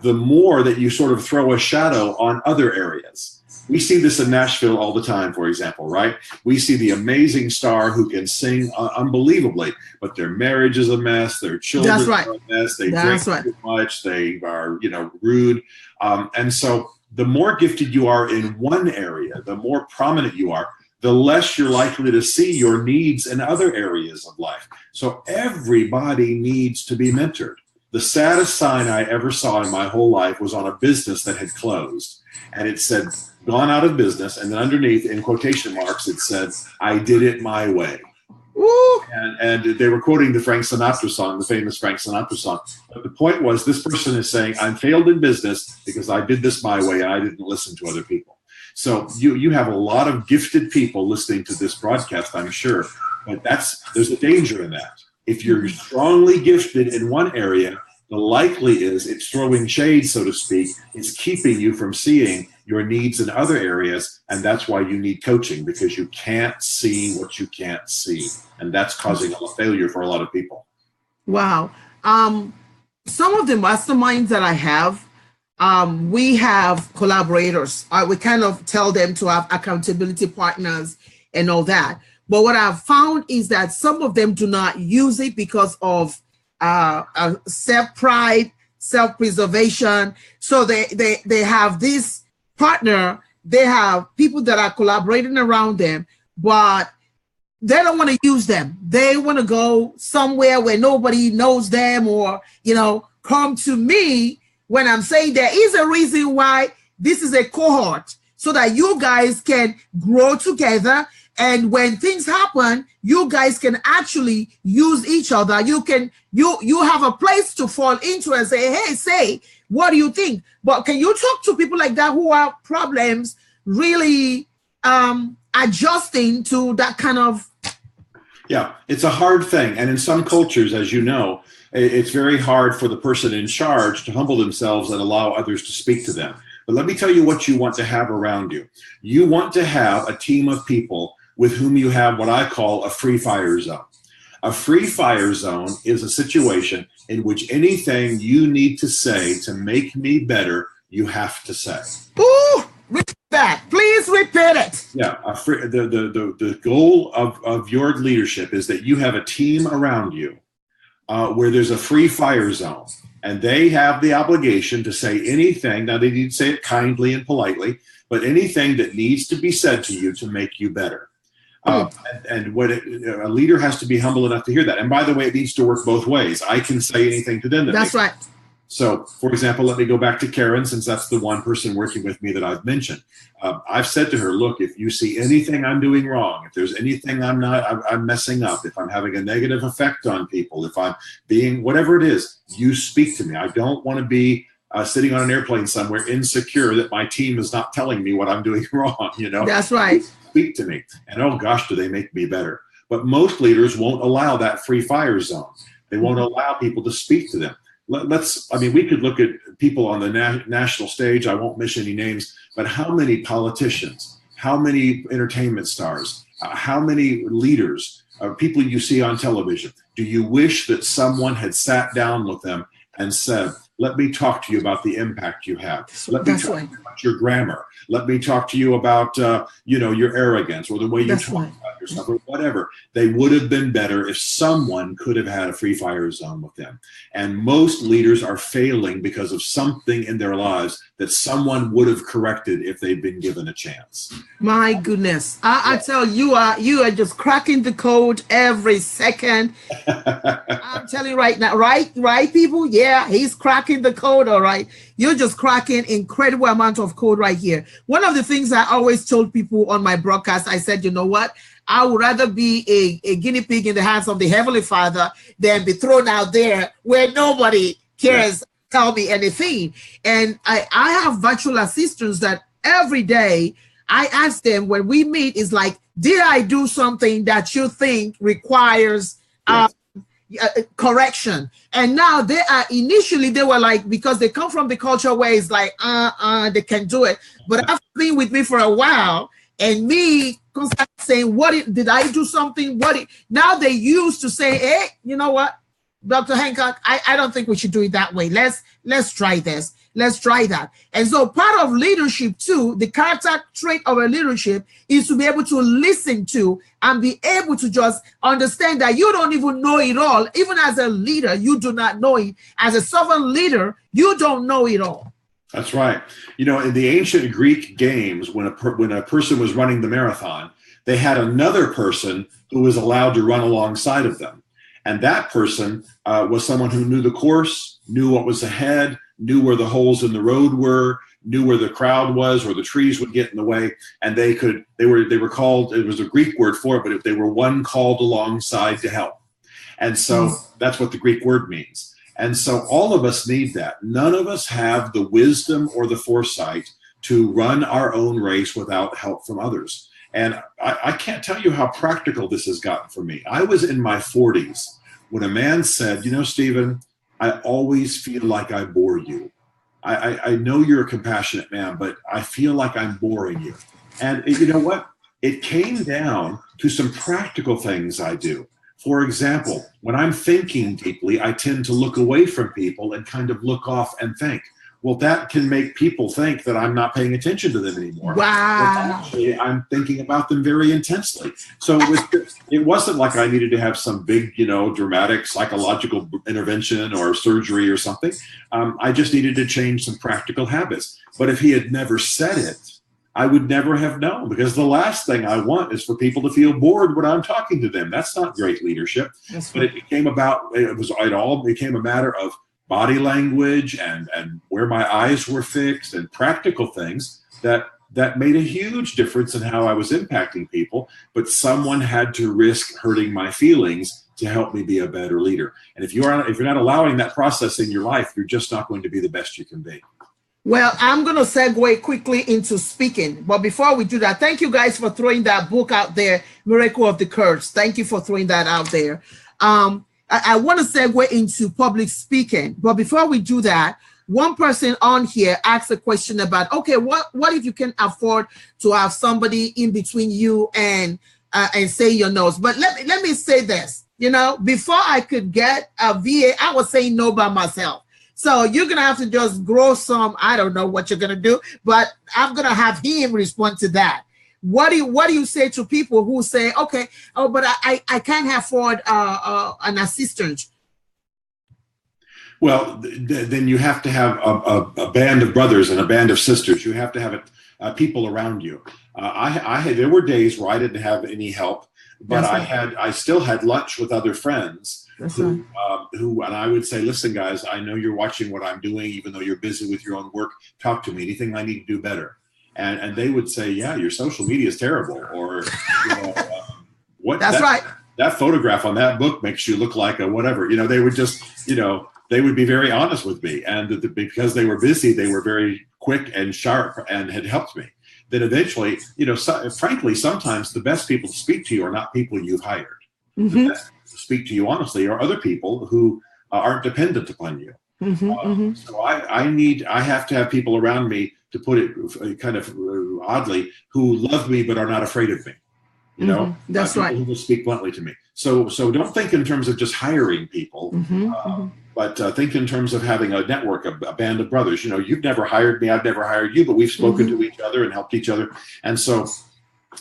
the more that you sort of throw a shadow on other areas. We see this in Nashville all the time, for example, right? We see the amazing star who can sing unbelievably, but their marriage is a mess. Their children are a mess. They drink too much. They are, rude. And so the more gifted you are in one area, the more prominent you are, the less you're likely to see your needs in other areas of life. So everybody needs to be mentored. The saddest sign I ever saw in my whole life was on a business that had closed. And it said, gone out of business. And then underneath, in quotation marks, it said, I did it my way. Woo! And they were quoting the Frank Sinatra song, the famous Frank Sinatra song. But the point was, this person is saying, I'm failed in business because I did this my way and I didn't listen to other people. So you have a lot of gifted people listening to this broadcast, I'm sure. But there's a danger in that. If you're strongly gifted in one area, the likely is it's throwing shade, so to speak. It's keeping you from seeing your needs in other areas. And that's why you need coaching, because you can't see what you can't see. And that's causing a failure for a lot of people. Wow. Some of the masterminds that I have, we have collaborators. We kind of tell them to have accountability partners and all that. But what I've found is that some of them do not use it because of self-pride, self-preservation. So they have this partner, they have people that are collaborating around them, but they don't want to use them. They want to go somewhere where nobody knows them, or, come to me when I'm saying there is a reason why this is a cohort, so that you guys can grow together. And when things happen, you guys can actually use each other. You have a place to fall into and say, hey, what do you think? But can you talk to people like that who have problems really adjusting to that kind of? Yeah, it's a hard thing. And in some cultures, as you know, it's very hard for the person in charge to humble themselves and allow others to speak to them. But let me tell you what you want to have around you. You want to have a team of people with whom you have what I call a free fire zone. A free fire zone is a situation in which anything you need to say to make me better, you have to say. Ooh, repeat that. Please repeat it. Yeah, the goal of your leadership is that you have a team around you where there's a free fire zone, and they have the obligation to say anything. Now, they need to say it kindly and politely, but anything that needs to be said to you to make you better. And what a leader has to be humble enough to hear that. And by the way, it needs to work both ways. I can say anything to them. That's right. So, for example, let me go back to Karen, since that's the one person working with me that I've mentioned. I've said to her, look, if you see anything I'm doing wrong, if there's anything I'm messing up, if I'm having a negative effect on people, if I'm being whatever it is, you speak to me. I don't want to be sitting on an airplane somewhere insecure that my team is not telling me what I'm doing wrong. That's right. Speak to me. And oh gosh, do they make me better. But most leaders won't allow that free fire zone. They won't allow people to speak to them. We could look at people on the national stage. I won't mention any names, but how many politicians, how many entertainment stars, how many leaders, people you see on television, do you wish that someone had sat down with them and said, let me talk to you about the impact you have. Let me talk to you about your grammar. Let me talk to you about, your arrogance or the way you talk about yourself or whatever. They would have been better if someone could have had a free fire zone with them. And most leaders are failing because of something in their lives that someone would have corrected if they'd been given a chance. My goodness. I tell you, you are just cracking the code every second. I'm telling you right now, right, people? Yeah, he's cracking the code, all right. You're just cracking incredible amount of code right here. One of the things I always told people on my broadcast, I said, you know what? I would rather be a guinea pig in the hands of the Heavenly Father than be thrown out there where nobody cares, tell me anything. And I have virtual assistants that every day I ask them when we meet is like, did I do something that you think requires correction? And now initially they were like, because they come from the culture where it's like, they can do it. But after being with me for a while and me constantly saying, did I do something? Now they used to say, hey, you know what, Dr. Hancock, I don't think we should do it that way. Let's try this. Let's try that. And so part of leadership too, the character trait of a leadership is to be able to listen to and be able to just understand that you don't even know it all. Even as a leader, you do not know it. As a servant leader, you don't know it all. That's right. In the ancient Greek games, when a person was running the marathon, they had another person who was allowed to run alongside of them. And that person was someone who knew the course, knew what was ahead, knew where the holes in the road were, knew where the crowd was or the trees would get in the way. And they were called, it was a Greek word for it, but if they were one called alongside to help. And so that's what the Greek word means. And so all of us need that. None of us have the wisdom or the foresight to run our own race without help from others. And I can't tell you how practical this has gotten for me. I was in my 40s when a man said, Stephen, I always feel like I bore you. I know you're a compassionate man, but I feel like I'm boring you. And you know what? It came down to some practical things I do. For example, when I'm thinking deeply, I tend to look away from people and kind of look off and think. Well, that can make people think that I'm not paying attention to them anymore. Wow. Actually, I'm thinking about them very intensely. So it wasn't like I needed to have some big, dramatic psychological intervention or surgery or something. I just needed to change some practical habits. But if he had never said it, I would never have known, because the last thing I want is for people to feel bored when I'm talking to them. That's not great leadership. But it all became a matter of body language and where my eyes were fixed and practical things that made a huge difference in how I was impacting people. But someone had to risk hurting my feelings to help me be a better leader. And if you're not allowing that process in your life, you're just not going to be the best you can be. Well, I'm going to segue quickly into speaking. But before we do that, thank you guys for throwing that book out there, Miracle of the Curse. Thank you for throwing that out there. I want to segue into public speaking. But before we do that, one person on here asked a question about, okay, what if you can afford to have somebody in between you and say your notes? But let me say this. You know, before I could get a VA, I was saying no by myself. So you're going to have to just grow some, I don't know what you're going to do, but I'm going to have him respond to that. What do you say to people who say, okay, oh, but I can't afford an assistant? Well, then you have to have a band of brothers and a band of sisters. You have to have people around you. There were days where I didn't have any help, but I still had lunch with other friends who, and I would say, listen, guys, I know you're watching what I'm doing, even though you're busy with your own work. Talk to me. Anything I need to do better. And they would say, yeah, your social media is terrible, or what? That's right. That photograph on that book makes you look like a whatever. You know, they would just, they would be very honest with me, and because they were busy, they were very quick and sharp and had helped me. Then eventually, frankly, sometimes the best people to speak to you are not people you've hired. Mm-hmm. The best people to speak to you honestly are other people who aren't dependent upon you. So I have to have people around me, to put it kind of oddly, who love me but are not afraid of me. That's right. Who will speak bluntly to me. So don't think in terms of just hiring people, but think in terms of having a network, a band of brothers. You've never hired me, I've never hired you, but we've spoken to each other and helped each other. And so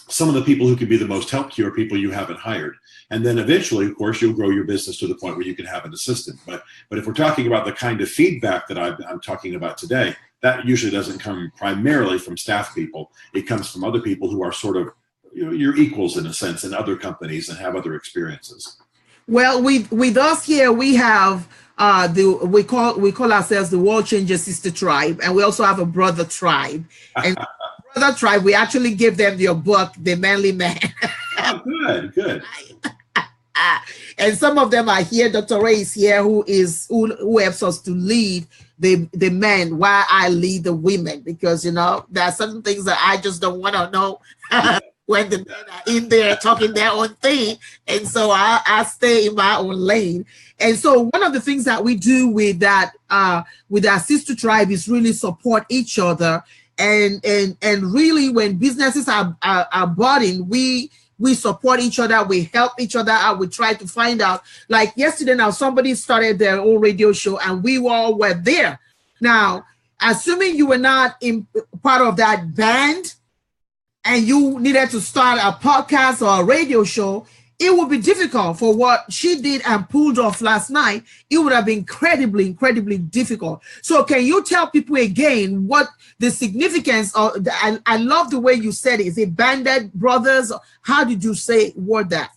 some of the people who can be the most help to you are people you haven't hired. And then eventually, of course, you'll grow your business to the point where you can have an assistant. But if we're talking about the kind of feedback that I'm talking about today, that usually doesn't come primarily from staff people. It comes from other people who are sort of your equals in a sense in other companies and have other experiences. Well, with us here, we have we call ourselves the World Changer Sister Tribe, and we also have a brother tribe. And brother tribe, we actually give them your book, The Manly Man. Oh, good. And some of them are here. Dr. Ray is here, who helps us to lead the men while I lead the women, because there are certain things that I just don't want to know. When the men are in there talking their own thing. And so I stay in my own lane. And so one of the things that we do with our sister tribe is really support each other. And really, when businesses are budding, we support each other, we help each other out, we try to find out. Like yesterday now, somebody started their own radio show and we all were there. Now, assuming you were not part of that band, and you needed to start a podcast or a radio show, it would be difficult. For what she did and pulled off last night, it would have been incredibly, incredibly difficult. So can you tell people again what the significance of, I love the way you said it. Is it banded brothers? How did you word that?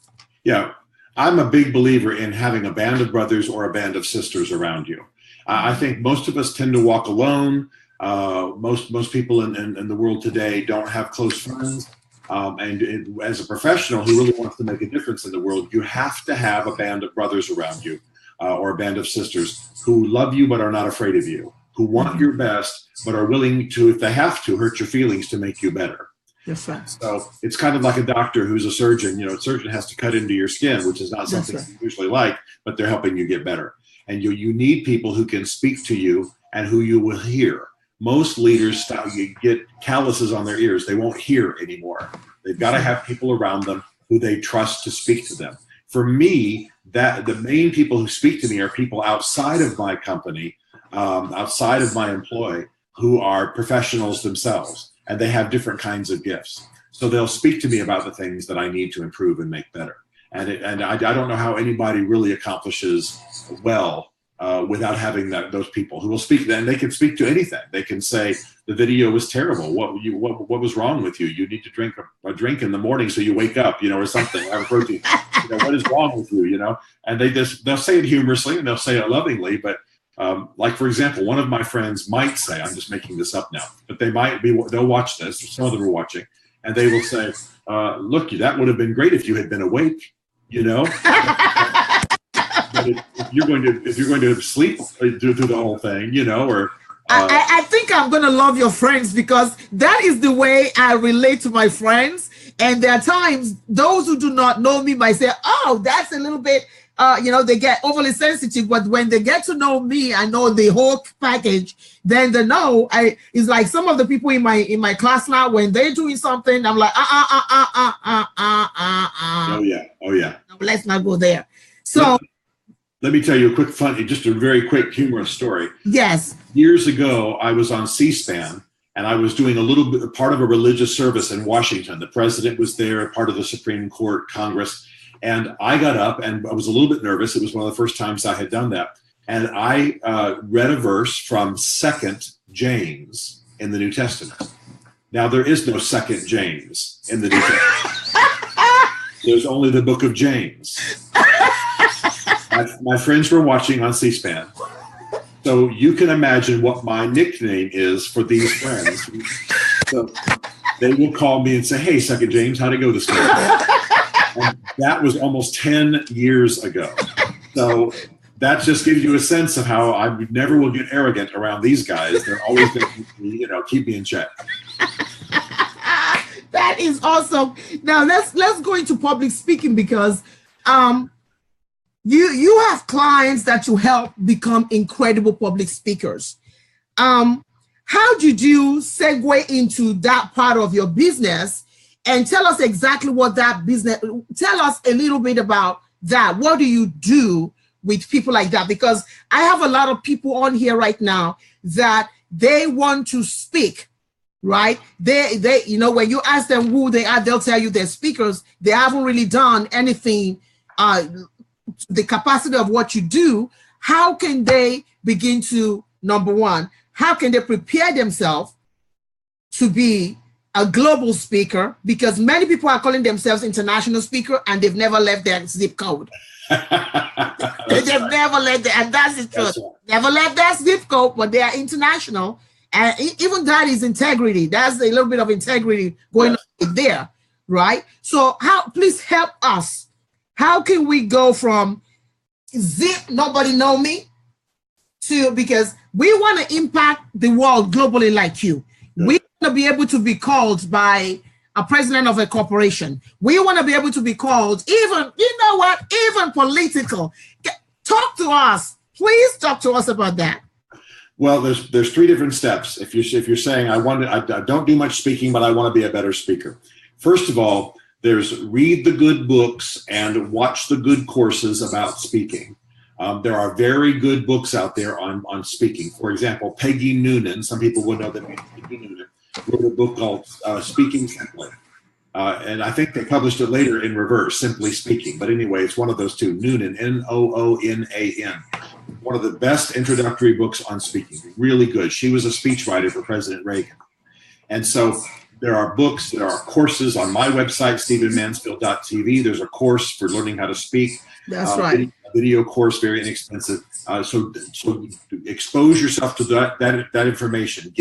Yeah, I'm a big believer in having a band of brothers or a band of sisters around you. I think most of us tend to walk alone. Most people in the world today don't have close friends. As a professional who really wants to make a difference in the world, you have to have a band of brothers around you, or a band of sisters who love you but are not afraid of you, who want your best but are willing to, if they have to, hurt your feelings to make you better. Yes, right. So it's kind of like a doctor who's a surgeon. A surgeon has to cut into your skin, which is not something you usually like, but they're helping you get better. And you need people who can speak to you and who you will hear. Most leaders get calluses on their ears. They won't hear anymore. They've got to have people around them who they trust to speak to them. For me, the main people who speak to me are people outside of my company, outside of my employ, who are professionals themselves, and they have different kinds of gifts. So they'll speak to me about the things that I need to improve and make better. And I don't know how anybody really accomplishes well without having those people who will speak. And they can speak to anything. They can say the video was terrible. What was wrong with you? You need to drink a drink in the morning so you wake up, or something. Have protein. What is wrong with you? And they'll say it humorously and they'll say it lovingly. But like for example, one of my friends might say, I'm just making this up now, but they'll watch this. Some of them are watching, and they will say, "Look, that would have been great if you had been awake." But if you're going to sleep through the whole thing, or I think I'm going to love your friends, because that is the way I relate to my friends. And there are times those who do not know me might say, "Oh, that's a little bit," they get overly sensitive. But when they get to know me, I know the whole package. Then they know. It's like some of the people in my class now, when they're doing something, I'm like, Oh yeah. Let's not go there. So let me tell you a quick funny, just a very quick humorous story. yes. Years ago, I was on C-SPAN and I was doing part of a religious service in Washington. The president was there, part of the Supreme Court, Congress. And I got up and I was a little bit nervous. It was one of the first times I had done that. And I read a verse from 2nd James in the New Testament. Now, there is no 2nd James in the New Testament. There's only the book of James. My friends were watching on C-SPAN. So you can imagine what my nickname is for these friends. So they will call me and say, hey, 2nd James, how'd it go this morning? And that was almost 10 years ago. So that just gives you a sense of how I never will get arrogant around these guys. They're always going to keep me in check. That is awesome. Now let's go into public speaking because you have clients that you help become incredible public speakers. How did you segue into that part of your business? And tell us exactly what that business, tell us a little bit about that. What do you do with people like that? Because I have a lot of people on here right now that they want to speak, right? They when you ask them who they are, they'll tell you they're speakers. They haven't really done anything, the capacity of what you do. How can they begin to, number one, how can they prepare themselves to be a global speaker? Because many people are calling themselves international speaker and they've never left their zip code. They've never left it, and that's the truth. Right. Never left their zip code, but they are international. And even that is integrity. That's a little bit of integrity going on there, right? So please help us. How can we go from zip, nobody know me, to, because we want to impact the world globally like you. Yeah. We want to be able to be called by a president of a corporation. We want to be able to be called even political. Talk to us. Please talk to us about that. Well, there's 3 different steps. If you're saying I don't do much speaking, but I want to be a better speaker. First of all, there's read the good books and watch the good courses about speaking. There are very good books out there on speaking. For example, Peggy Noonan, some people will know that Peggy Noonan wrote a book called Speaking Simply. And I think they published it later in reverse, Simply Speaking. But anyway, it's one of those two, Noonan, Noonan. One of the best introductory books on speaking, really good. She was a speechwriter for President Reagan. And so there are books, there are courses on my website, stephenmansfield.tv. There's a course for learning how to speak. That's right. A video course, very inexpensive. So expose yourself to that information.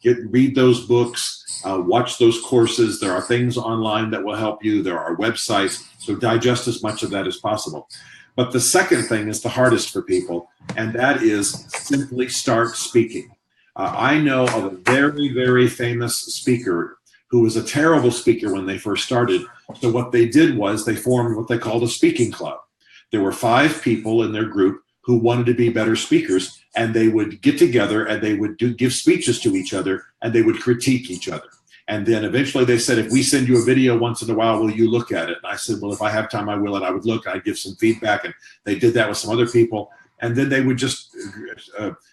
Read those books, watch those courses. There are things online that will help you. There are websites. So digest as much of that as possible. But the second thing is the hardest for people, and that is simply start speaking. I know of a very, very famous speaker who was a terrible speaker when they first started. So what they did was they formed what they called a speaking club. There were 5 people in their group who wanted to be better speakers, and they would get together and they would give speeches to each other, and they would critique each other. And then eventually they said, if we send you a video once in a while, will you look at it? And I said, well, if I have time, I will. And I would look, I'd give some feedback. And they did that with some other people. And then they would just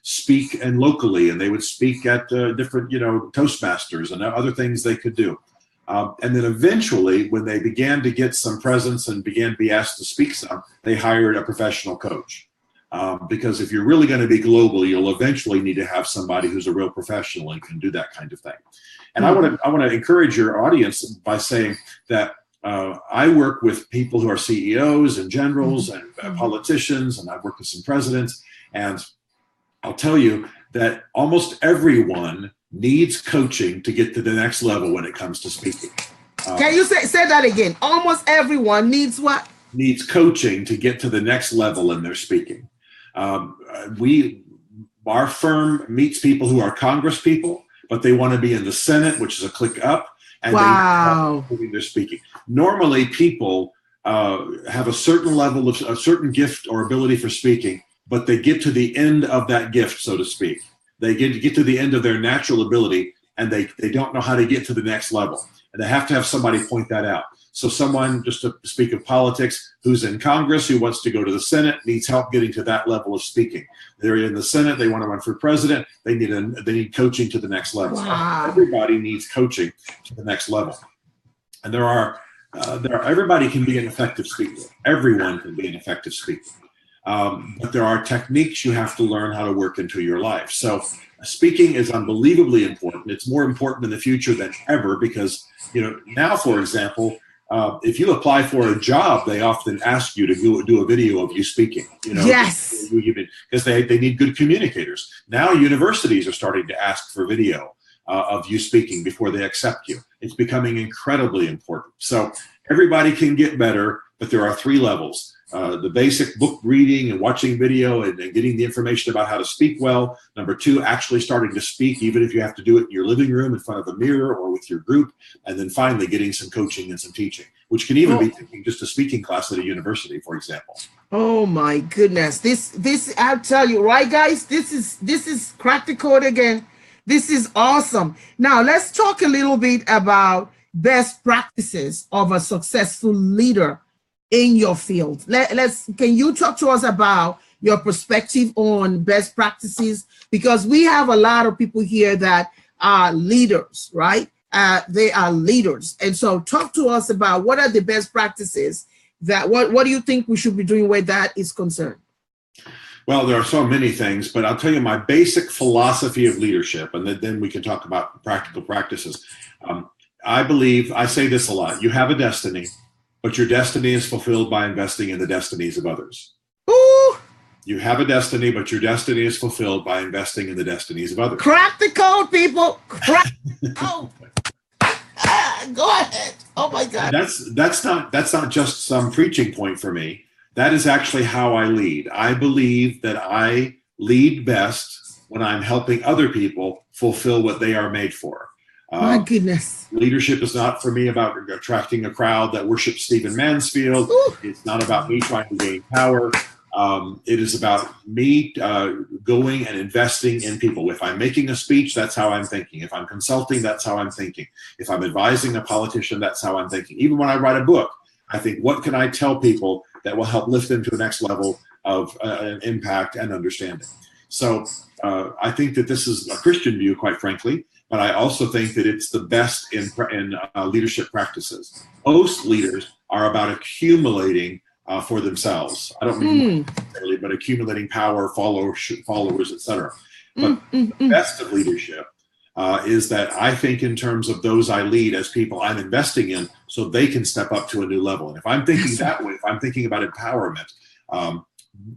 speak and locally, and they would speak at different, Toastmasters and other things they could do. And then eventually, when they began to get some presence and began to be asked to speak some, they hired a professional coach. Because if you're really going to be global, you'll eventually need to have somebody who's a real professional and can do that kind of thing. And I want to encourage your audience by saying that I work with people who are CEOs and generals and politicians, and I've worked with some presidents. And I'll tell you that almost everyone needs coaching to get to the next level when it comes to speaking. Can you say that again? Almost everyone needs what? Needs coaching to get to the next level in their speaking. Our firm meets people who are Congress people, but they want to be in the Senate, which is a click up, and they are improving their speaking. Normally, people have a certain level of a certain gift or ability for speaking, but they get to the end of that gift, so to speak. They get to the end of their natural ability, and they don't know how to get to the next level. And they have to have somebody point that out. So someone, just to speak of politics, who's in Congress, who wants to go to the Senate, needs help getting to that level of speaking. They're in the Senate, they want to run for president, they need coaching to the next level. Wow. Everybody needs coaching to the next level. And everybody can be an effective speaker. Everyone can be an effective speaker. But there are techniques you have to learn how to work into your life. So speaking is unbelievably important. It's more important in the future than ever because, now, for example, if you apply for a job, they often ask you to do a video of you speaking. Yes. Because they need good communicators. Now universities are starting to ask for video of you speaking before they accept you. It's becoming incredibly important. So everybody can get better, but there are 3 levels. The basic book reading and watching video and getting the information about how to speak well. Number 2, actually starting to speak, even if you have to do it in your living room in front of a mirror or with your group. And then finally getting some coaching and some teaching, which can even be taking just a speaking class at a university, for example. Oh my goodness. This, I'll tell you, right, guys, this is crack the code again. This is awesome. Now let's talk a little bit about best practices of a successful leader in your field. Can you talk to us about your perspective on best practices? Because we have a lot of people here that are leaders, right? They are leaders. And so talk to us about what are the best practices what do you think we should be doing where that is concerned? Well, there are so many things, but I'll tell you my basic philosophy of leadership, and then we can talk about practical practices. I say this a lot. You have a destiny, but your destiny is fulfilled by investing in the destinies of others. Ooh. You have a destiny, but your destiny is fulfilled by investing in the destinies of others. Crack the code, people. Crack the code. Go ahead. Oh my God. That's not just some preaching point for me. That is actually how I lead. I believe that I lead best when I'm helping other people fulfill what they are made for. My goodness. Leadership is not for me about attracting a crowd that worships Stephen Mansfield. Ooh. It's not about me trying to gain power. It is about me going and investing in people. If I'm making a speech, that's how I'm thinking. If I'm consulting, that's how I'm thinking. If I'm advising a politician, that's how I'm thinking. Even when I write a book, I think, what can I tell people that will help lift them to the next level of impact and understanding? So I think that this is a Christian view, quite frankly, but I also think that it's the best in leadership practices. Most leaders are about accumulating for themselves. I don't mean necessarily, but accumulating power, followers, etc. But the best of leadership is that I think in terms of those I lead as people I'm investing in so they can step up to a new level. And if I'm thinking that way, if I'm thinking about empowerment,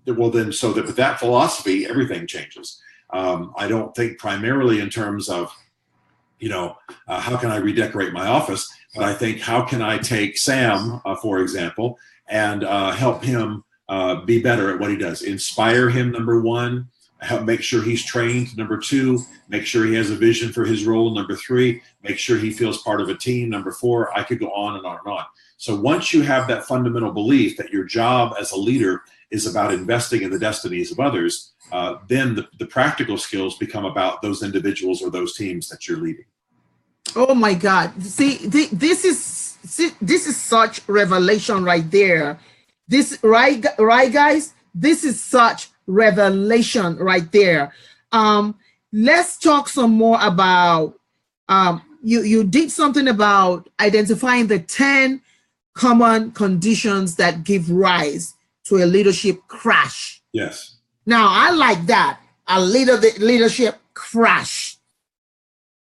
well then, so that with that philosophy, everything changes. I don't think primarily in terms of, how can I redecorate my office? But I think, how can I take Sam, for example, and help him be better at what he does? Inspire him, number 1. Help make sure he's trained, number 2. Make sure he has a vision for his role, number 3. Make sure he feels part of a team, number 4. I could go on and on and on. So once you have that fundamental belief that your job as a leader is about investing in the destinies of others, then the practical skills become about those individuals or those teams that you're leading. Oh my God. See, this is such revelation right there. Right, guys? This is such revelation right there. Let's talk some more about, you did something about identifying the 10 common conditions that give rise to a leadership crash. Yes. Now, I like that. A leadership crash.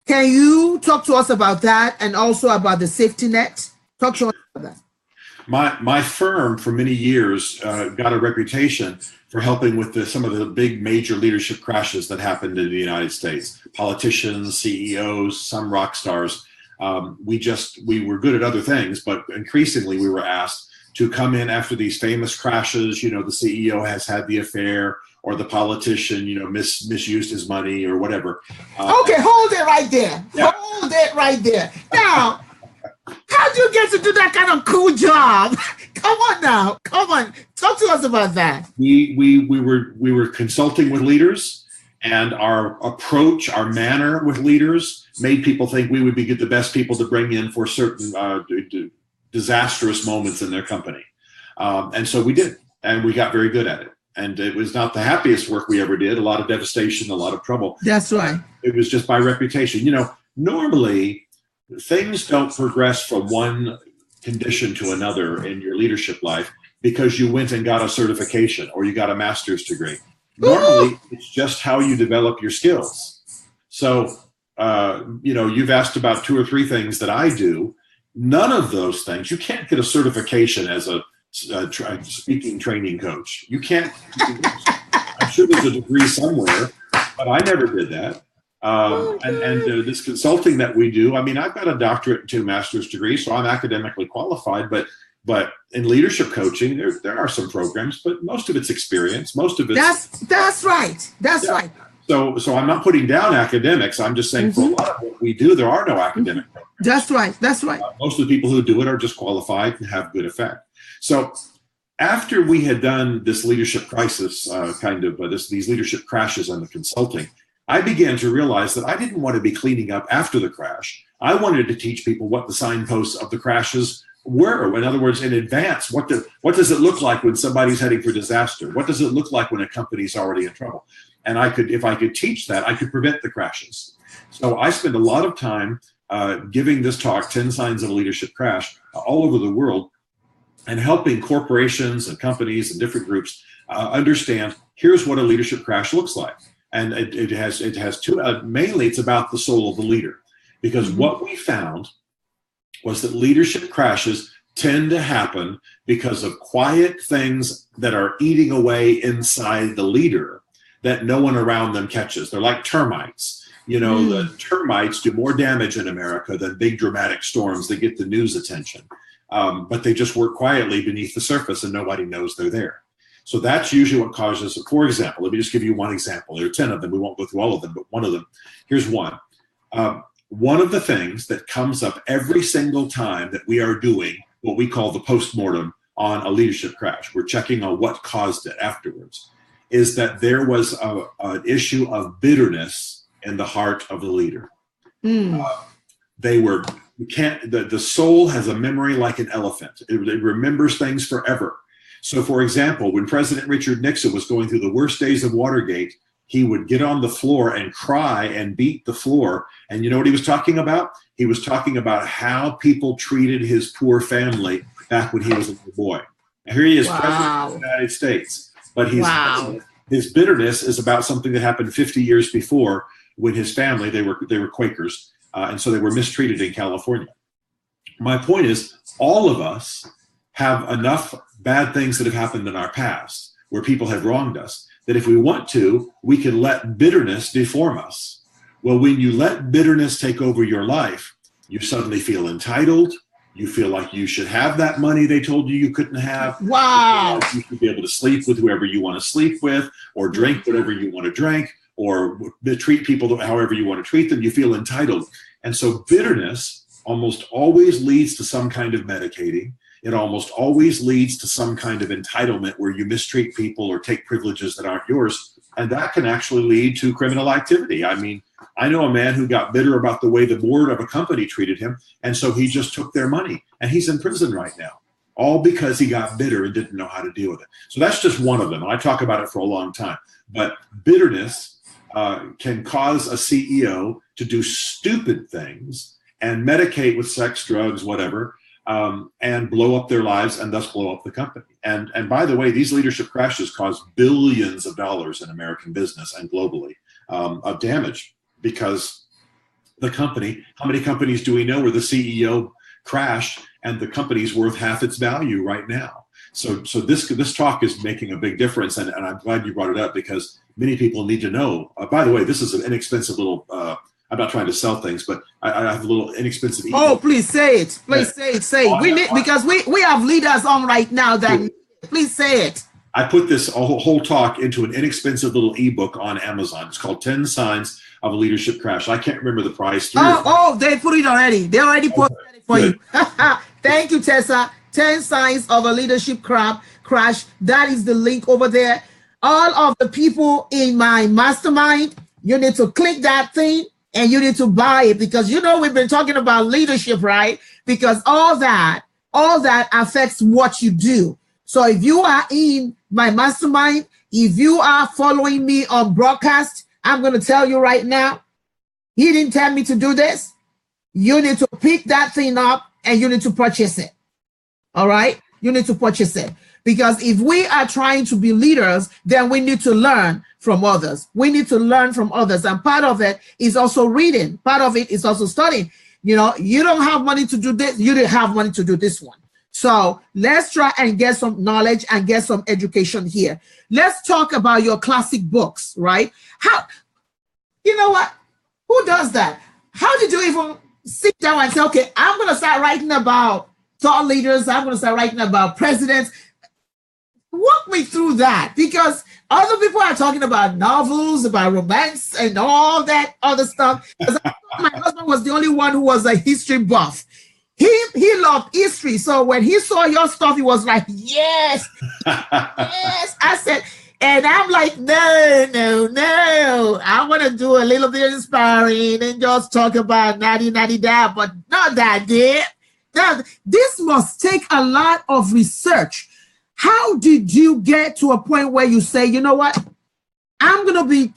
Can you talk to us about that and also about the safety net? Talk to us about that. My firm for many years got a reputation for helping with some of the big major leadership crashes that happened in the United States. Politicians, CEOs, some rock stars. We were good at other things, but increasingly we were asked to come in after these famous crashes. The CEO has had the affair, or the politician, misused his money or whatever. Okay, hold it right there. Yeah. Hold it right there. Now, how'd you get to do that kind of cool job? Come on now. Come on. Talk to us about that. We were consulting with leaders, And our approach, our manner with leaders made people think we would be the best people to bring in for certain disastrous moments in their company. And so we did, and we got very good at it. And it was not the happiest work we ever did, a lot of devastation, a lot of trouble. That's right. It was just by reputation. You know, normally things don't progress from one condition to another in your leadership life because you went and got a certification or you got a master's degree. Normally, it's just how you develop your skills. So, you know, you've asked about 2 or 3 things that I do. None of those things, you can't get a certification as a speaking training coach. You can't. I'm sure there's a degree somewhere, but I never did that. And this consulting that we do, I mean, I've got a doctorate and 2 master's degrees, so I'm academically qualified, but in leadership coaching, there are some programs, but most of it's experience. Most of it's that's right. That's right. So I'm not putting down academics. I'm just saying for a lot of what we do, there are no academic programs. That's right. That's right. Most of the people who do it are just qualified and have good effect. So after we had done this leadership crisis, these leadership crashes on the consulting, I began to realize that I didn't want to be cleaning up after the crash. I wanted to teach people what the signposts of the crashes were. In other words, in advance, what does it look like when somebody's heading for disaster? What does it look like when a company's already in trouble? And if I could teach that, I could prevent the crashes. So I spend a lot of time giving this talk, 10 Signs of a Leadership Crash, all over the world, and helping corporations and companies and different groups understand, here's what a leadership crash looks like. And it has 2, mainly it's about the soul of the leader. Because what we found was that leadership crashes tend to happen because of quiet things that are eating away inside the leader that no one around them catches. They're like termites. You know, the termites do more damage in America than big dramatic storms that get the news attention. But they just work quietly beneath the surface and nobody knows they're there. So that's usually what causes it. For example, let me just give you one example. There are 10 of them. We won't go through all of them, but one of them, here's one. One of the things that comes up every single time that we are doing what we call the postmortem on a leadership crash, we're checking on what caused it afterwards, is that there was an issue of bitterness in the heart of the leader. The soul has a memory like an elephant. It remembers things forever. So, for example, when President Richard Nixon was going through the worst days of Watergate, he would get on the floor and cry and beat the floor. And you know what he was talking about? He was talking about how people treated his poor family back when he was a little boy. And here he is, President of the United States. But his bitterness is about something that happened 50 years before when his family, they were Quakers, and so they were mistreated in California. My point is, all of us have enough bad things that have happened in our past where people have wronged us, that if we want to, we can let bitterness deform us. Well, when you let bitterness take over your life, you suddenly feel entitled. You feel like you should have that money they told you couldn't have. Wow. You should be able to sleep with whoever you want to sleep with, or drink whatever you want to drink, or treat people however you want to treat them. You feel entitled. And so bitterness almost always leads to some kind of medicating. It almost always leads to some kind of entitlement where you mistreat people or take privileges that aren't yours. And that can actually lead to criminal activity. I mean, I know a man who got bitter about the way the board of a company treated him. And so he just took their money and he's in prison right now, all because he got bitter and didn't know how to deal with it. So that's just one of them. And I talk about it for a long time. But bitterness can cause a CEO to do stupid things and medicate with sex, drugs, whatever, and blow up their lives and thus blow up the company. And by the way, these leadership crashes cause billions of dollars in American business and globally of damage because the company, how many companies do we know where the CEO crashed and the company's worth half its value right now? So this talk is making a big difference, and I'm glad you brought it up because many people need to know. By the way, this is an inexpensive little, I'm not trying to sell things, but I have a little inexpensive ebook. Oh, please say it. Please say it. We need, because we have leaders on right now that please say it. I put this whole talk into an inexpensive little ebook on Amazon. It's called 10 Signs of a Leadership Crash. I can't remember the price. They put it already. They already put it for you. Thank you, Tessa. 10 Signs of a Leadership Crash. That is the link over there. all of the people in my mastermind, you need to click that thing and you need to buy it, because we've been talking about leadership, right? Because all that affects what you do. So if you are in my mastermind, if you are following me on broadcast, I'm going to tell you right now, he didn't tell me to do this. You need to pick that thing up and you need to purchase it. All right? You need to purchase it. Because if we are trying to be leaders, then we need to learn from others. We need to learn from others. And part of it is also reading. Part of it is also studying. You don't have money to do this. You didn't have money to do this one. So let's try and get some knowledge and get some education here. Let's talk about your classic books, right? You know what? Who does that? How did you even sit down and say, okay, I'm going to start writing about thought leaders. I'm going to start writing about presidents. Walk me through that, because other people are talking about novels, about romance and all that other stuff. My husband was the only one who was a history buff. He loved history. So when he saw your stuff, he was like, yes, yes. I said, and I'm like, no. I want to do a little bit of inspiring and just talk about that, but not that, dear. Now, this must take a lot of research. How did you get to a point where you say, you know what, I'm going to be,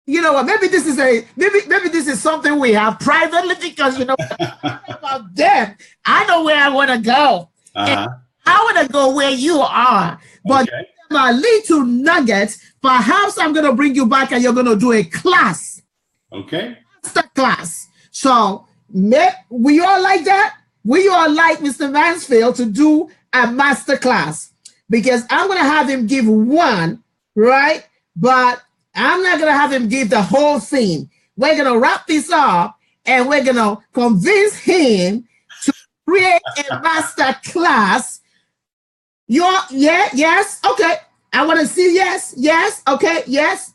maybe this is something we have privately, because, about them, I know where I want to go. Uh-huh. I want to go where you are. But my little nuggets, perhaps I'm going to bring you back and you're going to do a class. Okay. Master class. So, we all like that? We all like Mr. Mansfield to do a master class, because I'm going to have him give one, right? But I'm not going to have him give the whole thing. We're going to wrap this up and we're going to convince him to create a master class. Yes, okay. I want to see yes, okay, yes,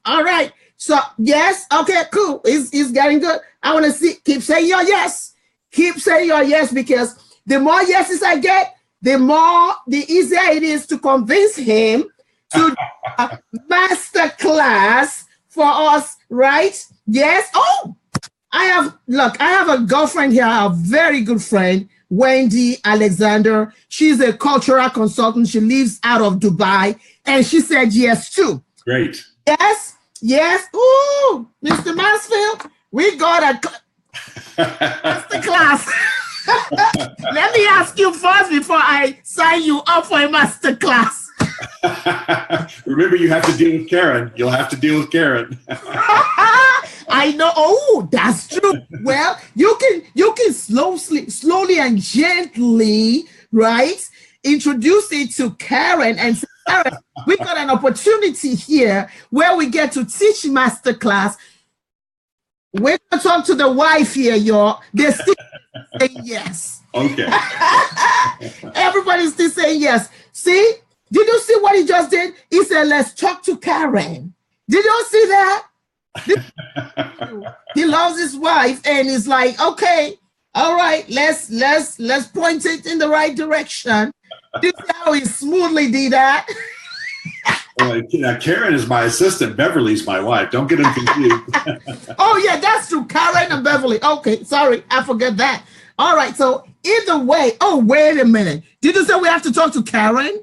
all right. So, yes, okay, cool. It's getting good. I want to see, keep saying your yes. Keep saying your yes, because the more yeses I get, the easier it is to convince him to do a master class for us, right? Yes. Oh, I have a girlfriend here, a very good friend, Wendy Alexander. She's a cultural consultant. She lives out of Dubai, and she said yes too. Great. Yes. Ooh, Mr. Mansfield, we got a master class. Let me ask you first before I sign you up for a master class. Remember, you have to deal with Karen. You'll have to deal with Karen. I know. Oh, that's true. Well, you can slowly and gently, right, introduce it to Karen and say, Karen, we got an opportunity here where we get to teach master class. We're going to talk to the wife here, y'all. They're still saying yes. Okay. Everybody's still saying yes. See? Did you see what he just did? He said, let's talk to Karen. Did you see that? He loves his wife and he's like, okay, all right, let's point it in the right direction. This is how he smoothly did that. Well, Karen is my assistant. Beverly's my wife. Don't get them confused. Oh, yeah, that's true. Karen and Beverly. Okay, sorry, I forgot that. All right, so either way, oh, wait a minute. Did you say we have to talk to Karen?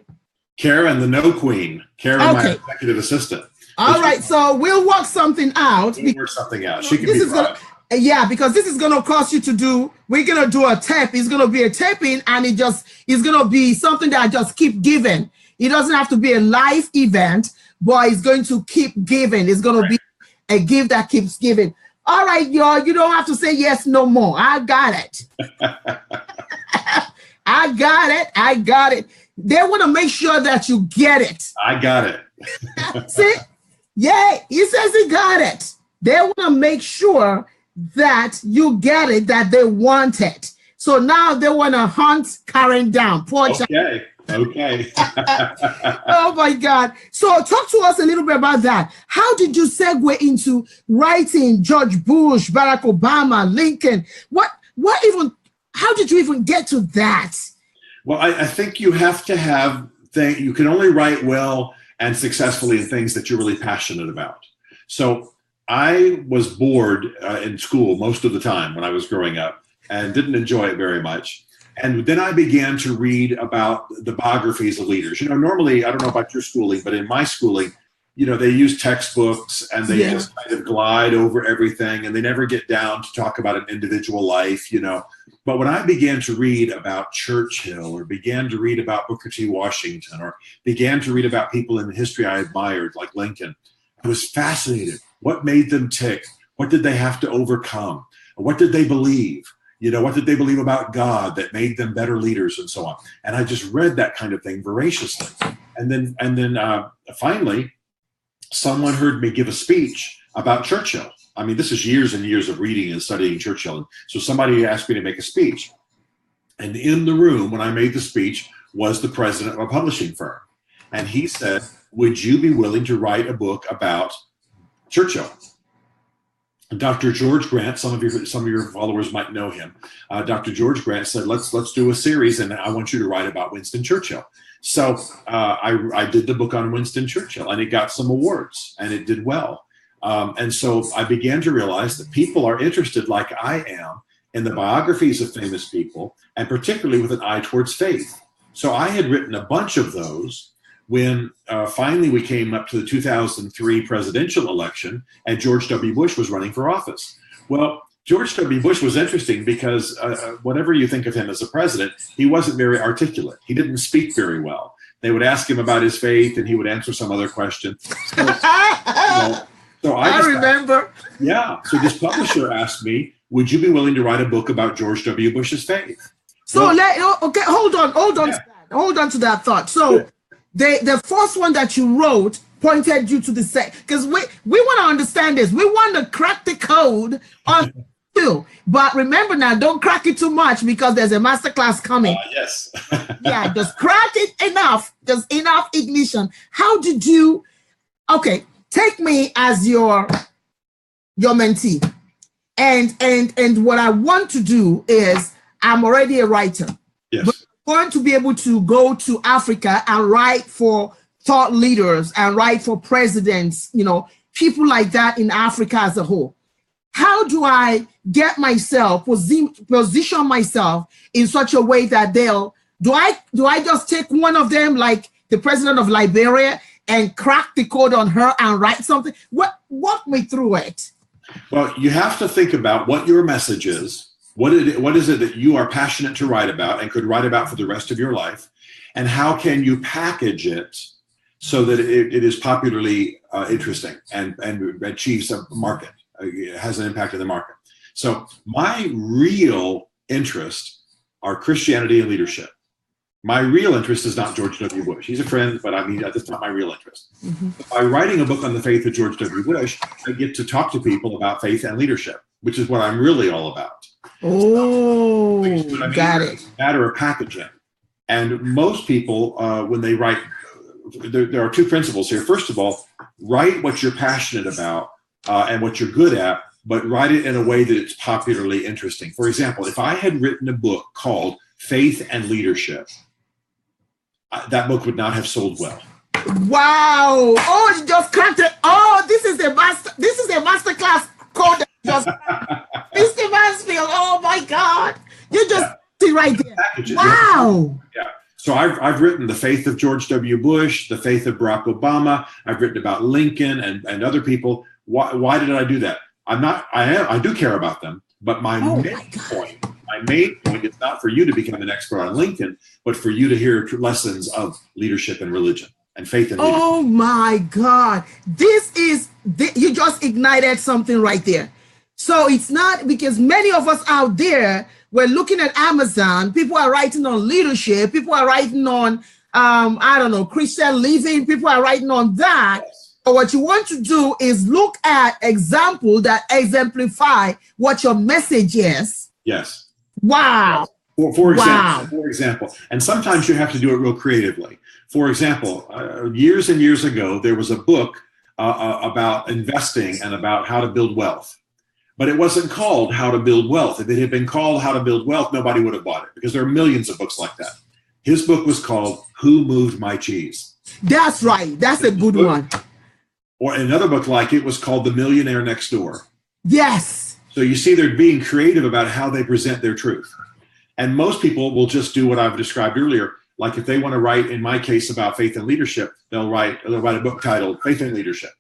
Karen, the no queen. Karen, my executive assistant. All right, so we'll work something out. We'll work something out. She can be brought. Yeah, because this is going to cost you to do, we're going to do a tape. It's going to be a taping, and it's going to be something that I just keep giving. It doesn't have to be a live event, but it's going to keep giving. It's going to be a gift that keeps giving. All right, y'all, you don't have to say yes no more. I got it. I got it. They want to make sure that you get it. I got it. See? Yeah, he says he got it. They want to make sure that you get it, that they want it. So now they want to hunt Karen down. Poor child. Okay. Oh my God. So talk to us a little bit about that. How did you segue into writing George Bush, Barack Obama, Lincoln? How did you even get to that? Well, I think you have to have you can only write well and successfully in things that you're really passionate about. So I was bored in school most of the time when I was growing up and didn't enjoy it very much. And then I began to read about the biographies of leaders. Normally, I don't know about your schooling, but in my schooling, they use textbooks and they just kind of glide over everything, and they never get down to talk about an individual life, But when I began to read about Churchill, or began to read about Booker T. Washington, or began to read about people in history I admired, like Lincoln, I was fascinated. What made them tick? What did they have to overcome? What did they believe? What did they believe about God that made them better leaders, and so on? And I just read that kind of thing voraciously. And then finally, someone heard me give a speech about Churchill. I mean, this is years and years of reading and studying Churchill. And so somebody asked me to make a speech. And in the room, when I made the speech, was the president of a publishing firm. And he said, would you be willing to write a book about Churchill? And Dr. George Grant, some of your followers might know him. Dr. George Grant said, let's do a series, and I want you to write about Winston Churchill. So I did the book on Winston Churchill, and it got some awards, and it did well. And so I began to realize that people are interested, like I am, in the biographies of famous people, and particularly with an eye towards faith. So I had written a bunch of those when finally we came up to the 2003 presidential election, and George W. Bush was running for office. Well, George W. Bush was interesting because whatever you think of him as a president, he wasn't very articulate. He didn't speak very well. They would ask him about his faith, and he would answer some other question. So I remember. Yeah. So this publisher asked me, would you be willing to write a book about George W. Bush's faith? So, okay, hold on to that thought. So the first one that you wrote pointed you to the second, because we want to understand this. We want to crack the code on too. But remember now, don't crack it too much, because there's a masterclass coming. Yes. Yeah, just crack it enough, just enough ignition. How did you, okay, take me as your mentee. And what I want to do is, I'm already a writer. Yes. But I'm going to be able to go to Africa and write for thought leaders and write for presidents, people like that in Africa as a whole. How do I get myself, position myself in such a way that do I just take one of them, like the president of Liberia, and crack the code on her and write something? Walk me through it. Well, you have to think about what your message is. What is it that you are passionate to write about and could write about for the rest of your life? And how can you package it so that it is popularly interesting and achieves a market, has an impact in the market? So my real interests are Christianity and leadership. My real interest is not George W. Bush. He's a friend, but I mean, that's not my real interest. Mm-hmm. By writing a book on the faith of George W. Bush, I get to talk to people about faith and leadership, which is what I'm really all about. Oh, got it. It's a matter of packaging. And most people, when they write, there are two principles here. First of all, write what you're passionate about and what you're good at, but write it in a way that it's popularly interesting. For example, if I had written a book called Faith and Leadership, that book would not have sold well. Wow! Oh, you just cracked it. Oh, this is a master class code that just Mr. Mansfield. Oh my God! You just see right there. Wow! Yeah. So I've written the faith of George W. Bush, the faith of Barack Obama. I've written about Lincoln and other people. Why did I do that? I do care about them, but my main point is not for you to become an expert on Lincoln, but for you to hear lessons of leadership and religion and faith and leadership. Oh my God. You just ignited something right there. So it's not, because many of us out there, we're looking at Amazon, people are writing on leadership, people are writing on, Christian living, people are writing on that. Yes. But what you want to do is look at examples that exemplify what your message is. Yes. Wow. For example, and sometimes you have to do it real creatively. For example, years and years ago, there was a book about investing and about how to build wealth. But it wasn't called How to Build Wealth. If it had been called How to Build Wealth, nobody would have bought it, because there are millions of books like that. His book was called Who Moved My Cheese? That's right. That's a good one. Or another book like it was called The Millionaire Next Door. Yes. So you see they're being creative about how they present their truth. And most people will just do what I've described earlier. Like if they want to write, in my case, about faith and leadership, they'll write a book titled Faith and Leadership,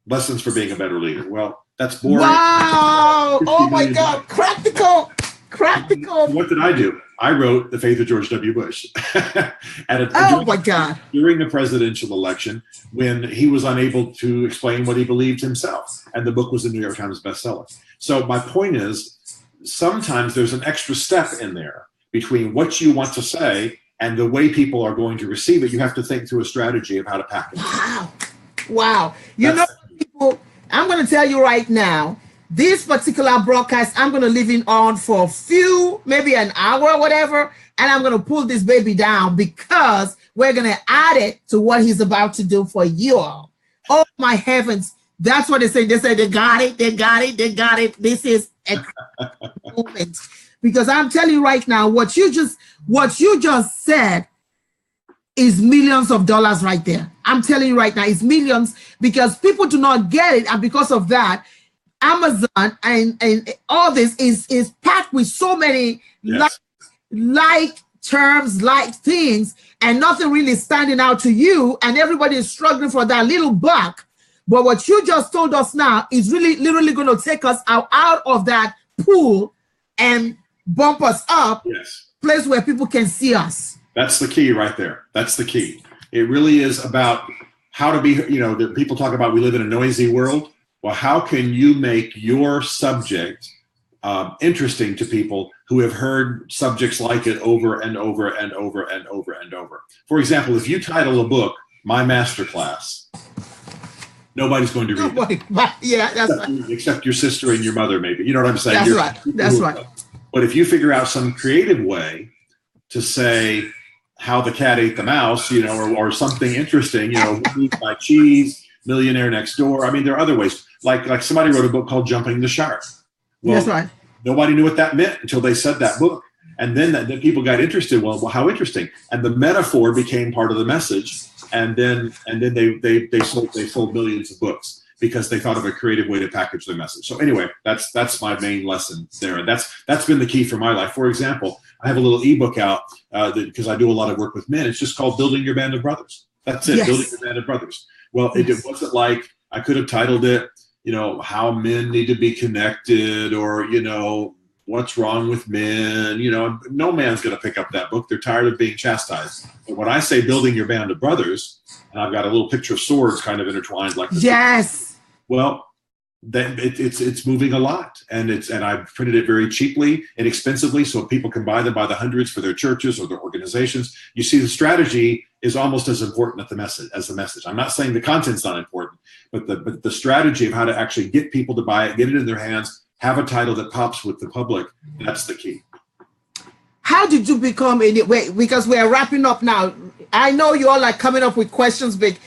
Lessons for Being a Better Leader. Well, that's boring. Wow. Oh my God. Practical. What did I do? I wrote The Faith of George W. Bush. My God. During the presidential election, when he was unable to explain what he believed himself. And the book was a New York Times bestseller. So my point is, sometimes there's an extra step in there between what you want to say and the way people are going to receive it. You have to think through a strategy of how to package it. Wow. You know, people, I'm going to tell you right now, this particular broadcast, I'm going to leave it on for a few, maybe an hour or whatever, and I'm going to pull this baby down because we're going to add it to what he's about to do for you all. Oh, my heavens. That's what they say. They say they got it. This is a moment. Because I'm telling you right now, what you just said is millions of dollars right there. I'm telling you right now, it's millions because people do not get it. And because of that, Amazon and all this is packed with so many like terms, like things, and nothing really standing out to you. And everybody is struggling for that little buck. But what you just told us now is really literally going to take us out of that pool and bump us up, place where people can see us. That's the key right there. That's the key. It really is about how to be, the people talk about we live in a noisy world. Well, how can you make your subject interesting to people who have heard subjects like it over and over and over and over and over? For example, if you title a book, My Masterclass, nobody's going to read it. Yeah, that's right. Except your sister and your mother, maybe. You know what I'm saying? That's right. But if you figure out some creative way to say how the cat ate the mouse, or something interesting, Who Eats My Cheese, Millionaire Next Door. I mean, there are other ways. Like somebody wrote a book called Jumping the Shark. Well, that's right. Nobody knew what that meant until they said that book. And then people got interested. Well, how interesting. And the metaphor became part of the message. And then they sold millions of books because they thought of a creative way to package their message. So anyway, that's my main lesson there. And that's been the key for my life. For example, I have a little ebook out because I do a lot of work with men. It's just called Building Your Band of Brothers. That's it, Building Your Band of Brothers. Well, it wasn't like I could have titled it, how men need to be connected or, what's wrong with men. No man's going to pick up that book. They're tired of being chastised. But when I say Building Your Band of Brothers, and I've got a little picture of swords kind of intertwined like this. Yes. Well, it's moving a lot, and I've printed it very cheaply, inexpensively, so people can buy them by the hundreds for their churches or their organizations. You see, the strategy is almost as important as the message. I'm not saying the content's not important, but the strategy of how to actually get people to buy it, get it in their hands, have a title that pops with the public. That's the key. How did you become because we're wrapping up now. I know you all are coming up with questions, but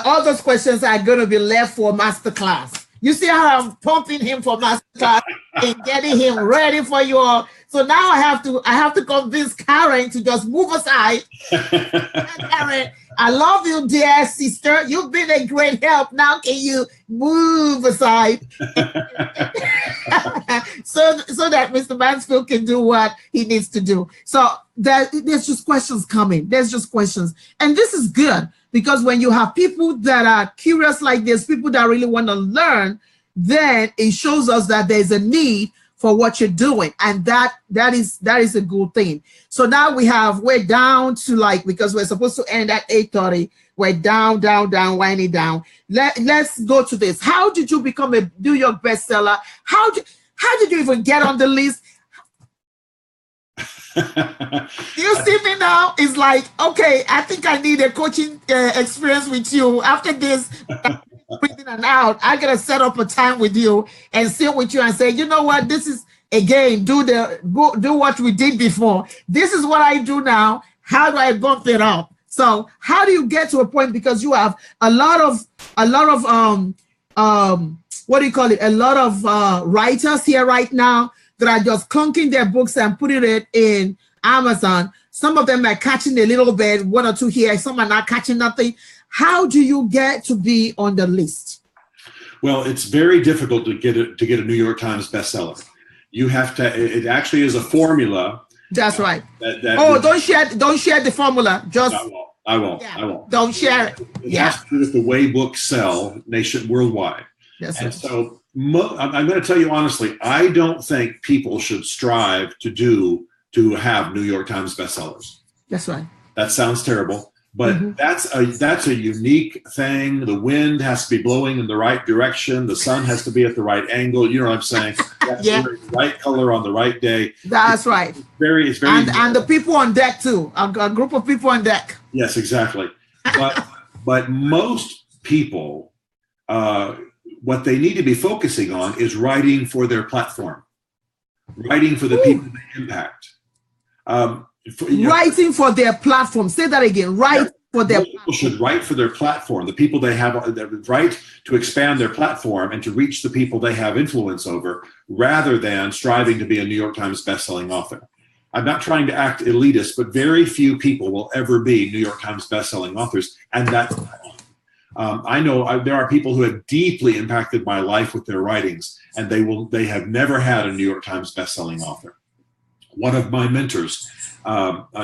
all those questions are going to be left for masterclass. You see how I'm pumping him for masterclass and getting him ready for you all. So now I have to convince Karen to just move aside. Karen, I love you, dear sister. You've been a great help. Now can you move aside so that Mr. Mansfield can do what he needs to do. So there's just questions coming. There's just questions. And this is good because when you have people that are curious like this, people that really want to learn, then it shows us that there's a need for what you're doing. And that is a good thing. So now we're down to because we're supposed to end at 8:30. We're down, winding down. Let's go to this. How did you become a New York bestseller? How did you even get on the list? You see me now? It's like, okay, I think I need a coaching experience with you. After this, breathing and out, I gotta set up a time with you and sit with you and say, you know what? This is again, do what we did before. This is what I do now. How do I bump it up? So how do you get to a point, because you have a lot of what do you call it? A lot of writers here right now that are just clunking their books and putting it in Amazon. Some of them are catching a little bit, one or two here. Some are not catching nothing. How do you get to be on the list? Well, it's very difficult to get a New York Times bestseller. You have to. It actually is a formula. That's right. Don't share the formula. Just I won't. Don't share it. It has to do with the way books sell worldwide. That's and right. so I'm going to tell you honestly, I don't think people should strive to have New York Times bestsellers. That's right. That sounds terrible, but that's a unique thing. The wind has to be blowing in the right direction. The sun has to be at the right angle. You know what I'm saying? The right color on the right day. That's right. It's very and the people on deck too. A group of people on deck. Yes, exactly. But most people, what they need to be focusing on is writing for their platform, writing for the people they impact. Writing for their platform. Say that again. For their people should write for their platform. The people they have write to expand their platform and to reach the people they have influence over, rather than striving to be a New York Times bestselling author. I'm not trying to act elitist, but very few people will ever be New York Times bestselling authors, and that's I know there are people who have deeply impacted my life with their writings, and they have never had a New York Times bestselling author. One of my mentors,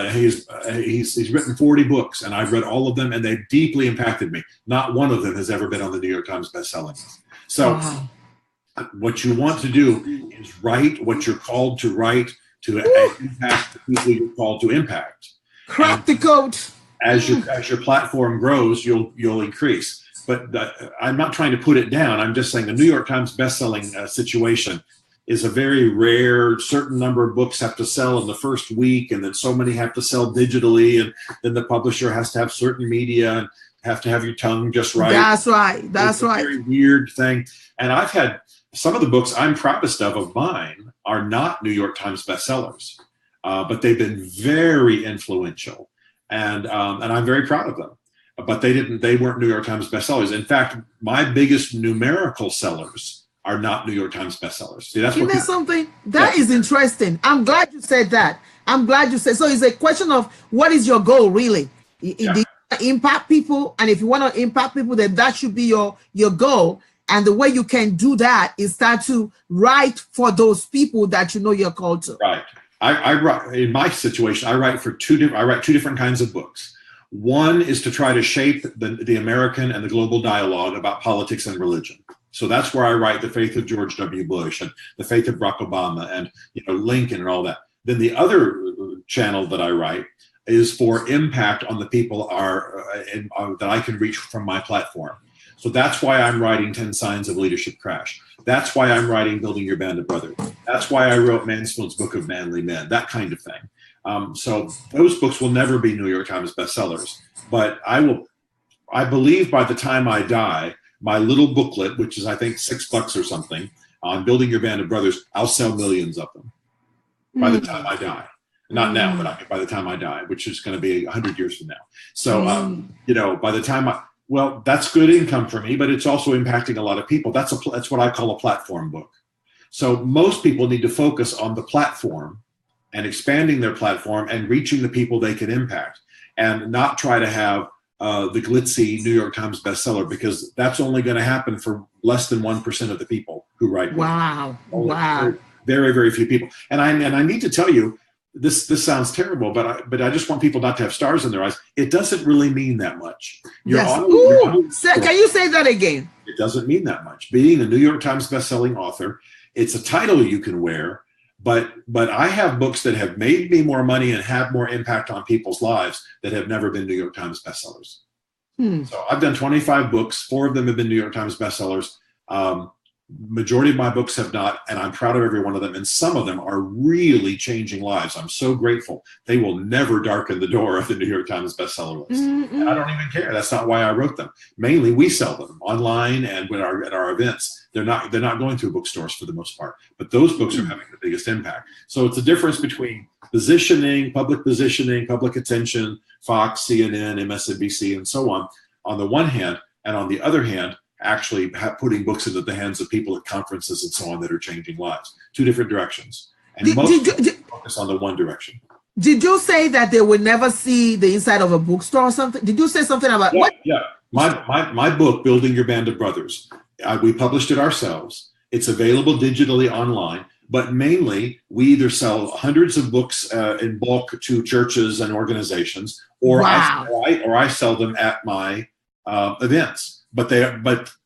he's written 40 books, and I've read all of them, and they've deeply impacted me. Not one of them has ever been on the New York Times bestselling list. So what you want to do is write what you're called to write to impact the people you're called to impact. Crack the code. As your platform grows, you'll increase. But I'm not trying to put it down. I'm just saying the New York Times bestselling situation is a very rare. Certain number of books have to sell in the first week, and then so many have to sell digitally, and then the publisher has to have certain media and have to have your tongue just right. That's right. That's right. Very weird thing. And I've had some of the books I'm proudest of mine are not New York Times bestsellers, but they've been very influential, and I'm very proud of them. But they weren't New York Times bestsellers. In fact, my biggest numerical sellers are not New York Times bestsellers. See, that's something that is interesting. I'm glad you said that. I'm glad you said so. It's a question of what is your goal really? Impact people, and if you want to impact people, then that should be your goal. And the way you can do that is start to write for those people that you know you're called to. Right. I write in my situation. I write two different kinds of books. One is to try to shape the American and the global dialogue about politics and religion. So that's where I write the faith of George W. Bush and the faith of Barack Obama and Lincoln and all that. Then the other channel that I write is for impact on the people that I can reach from my platform. So that's why I'm writing 10 Signs of Leadership Crash. That's why I'm writing Building Your Band of Brothers. That's why I wrote Mansfield's Book of Manly Men, that kind of thing. So those books will never be New York Times bestsellers, but I believe by the time I die, my little booklet, which is I think $6 or something, on Building Your Band of Brothers, I'll sell millions of them by the time I die. Not now, but by the time I die, which is going to be 100 years from now. So, by the time that's good income for me, but it's also impacting a lot of people. That's what I call a platform book. So most people need to focus on the platform and expanding their platform and reaching the people they can impact, and not try to have the glitzy New York Times bestseller, because that's only going to happen for less than 1% of the people who write books. Wow. Very, very few people. And I need to tell you, this sounds terrible, but I just want people not to have stars in their eyes. It doesn't really mean that much. Can you say that again? It doesn't mean that much. Being a New York Times bestselling author, it's a title you can wear, but I have books that have made me more money and have more impact on people's lives that have never been New York Times bestsellers. So I've done 25 books. 4 of them have been New York Times bestsellers. Majority of my books have not, and I'm proud of every one of them. And some of them are really changing lives. I'm so grateful. They will never darken the door of the New York Times bestseller list. And I don't even care. That's not why I wrote them. Mainly, we sell them online and at our events. They're not going through bookstores for the most part. But those books are having the biggest impact. So it's a difference between positioning, public attention, Fox, CNN, MSNBC, and so on the one hand, and on the other hand, actually putting books into the hands of people at conferences and so on that are changing lives. 2 different directions. And most people focus on the one direction. Did you say that they would never see the inside of a bookstore or something? Did you say something about Yeah, what? yeah. My book, Building Your Band of Brothers, we published it ourselves. It's available digitally online, but mainly we either sell hundreds of books in bulk to churches and organizations, or Wow. I sell them at my events. But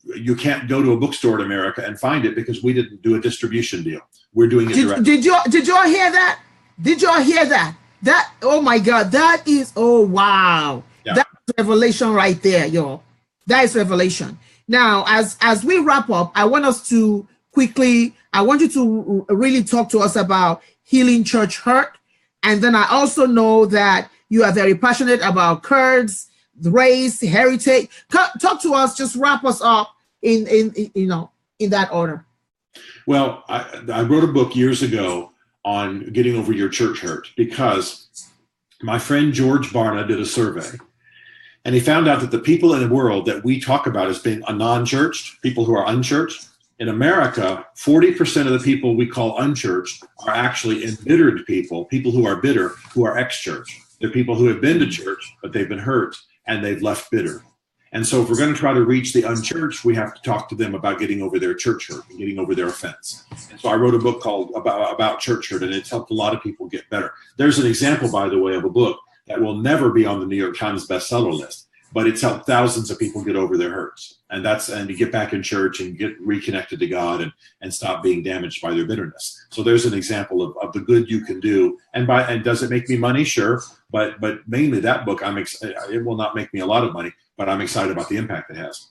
you can't go to a bookstore in America and find it because we didn't do a distribution deal. We're doing it directly. Did y'all hear that? Did y'all hear that? That, oh my God, that is, oh wow. Yeah. That's revelation right there, y'all. That is revelation. Now, as we wrap up, I want us to quickly, I want you to really talk to us about healing church hurt. And then I also know that you are very passionate about Kurds, race, heritage. Talk to us, just wrap us up in that order. Well, I wrote a book years ago on getting over your church hurt because my friend George Barna did a survey, and he found out that the people in the world that we talk about as being a non-churched, people who are unchurched, in America, 40% of the people we call unchurched are actually embittered people who are bitter, who are ex-church. They're people who have been to church, but they've been hurt and they've left bitter. And so if we're going to try to reach the unchurched, we have to talk to them about getting over their church hurt and getting over their offense. And so I wrote a book called about church hurt, and it's helped a lot of people get better. There's an example, by the way, of a book that will never be on the New York Times bestseller list, but it's helped thousands of people get over their hurts. And to get back in church and get reconnected to God and stop being damaged by their bitterness. So there's an example of the good you can do. And does it make me money? Sure. But mainly that book, it will not make me a lot of money, but I'm excited about the impact it has.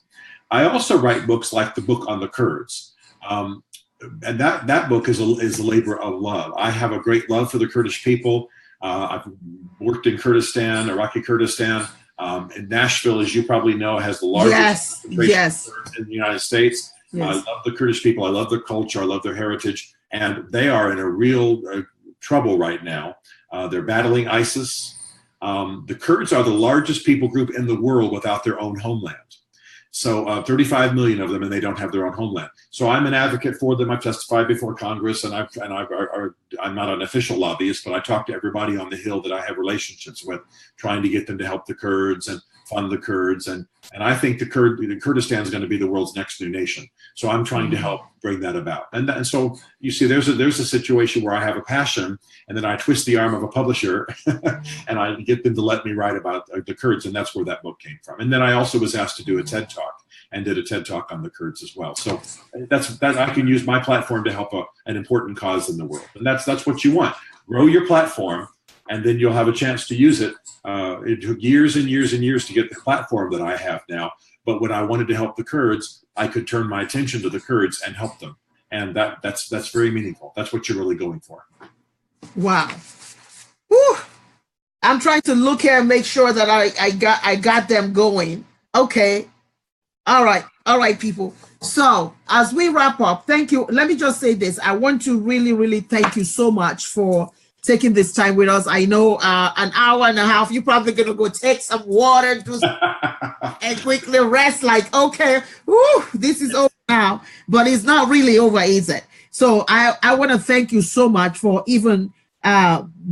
I also write books like the book on the Kurds. And that book is a labor of love. I have a great love for the Kurdish people. I've worked in Kurdistan, Iraqi Kurdistan. In Nashville, as you probably know, has the largest concentration of Kurds in the United States. Yes. I love the Kurdish people. I love their culture. I love their heritage. And they are in a real trouble right now. They're battling ISIS. The Kurds are the largest people group in the world without their own homeland. So 35 million of them, and they don't have their own homeland. So I'm an advocate for them. I've testified before Congress, and I'm not an official lobbyist, but I talk to everybody on the Hill that I have relationships with, trying to get them to help the Kurds and fund the Kurds. And I think Kurdistan is going to be the world's next new nation. So I'm trying to help bring that about. And so you see, there's a situation where I have a passion, and then I twist the arm of a publisher and I get them to let me write about the Kurds. And that's where that book came from. And then I also was asked to do a TED Talk, and did a TED Talk on the Kurds as well. So that I can use my platform to help an important cause in the world. And that's what you want. Grow your platform, and then you'll have a chance to use it. It took years and years and years to get the platform that I have now. But when I wanted to help the Kurds, I could turn my attention to the Kurds and help them. And that's very meaningful. That's what you're really going for. Wow. Whew. I'm trying to look here and make sure that I got them going. Okay. All right, people. So as we wrap up, thank you. Let me just say this. I want to really, really thank you so much for taking this time with us. I know an hour and a half, you're probably going to go take some water and quickly rest like, okay, whew, this is over now. But it's not really over, is it? So I want to thank you so much for even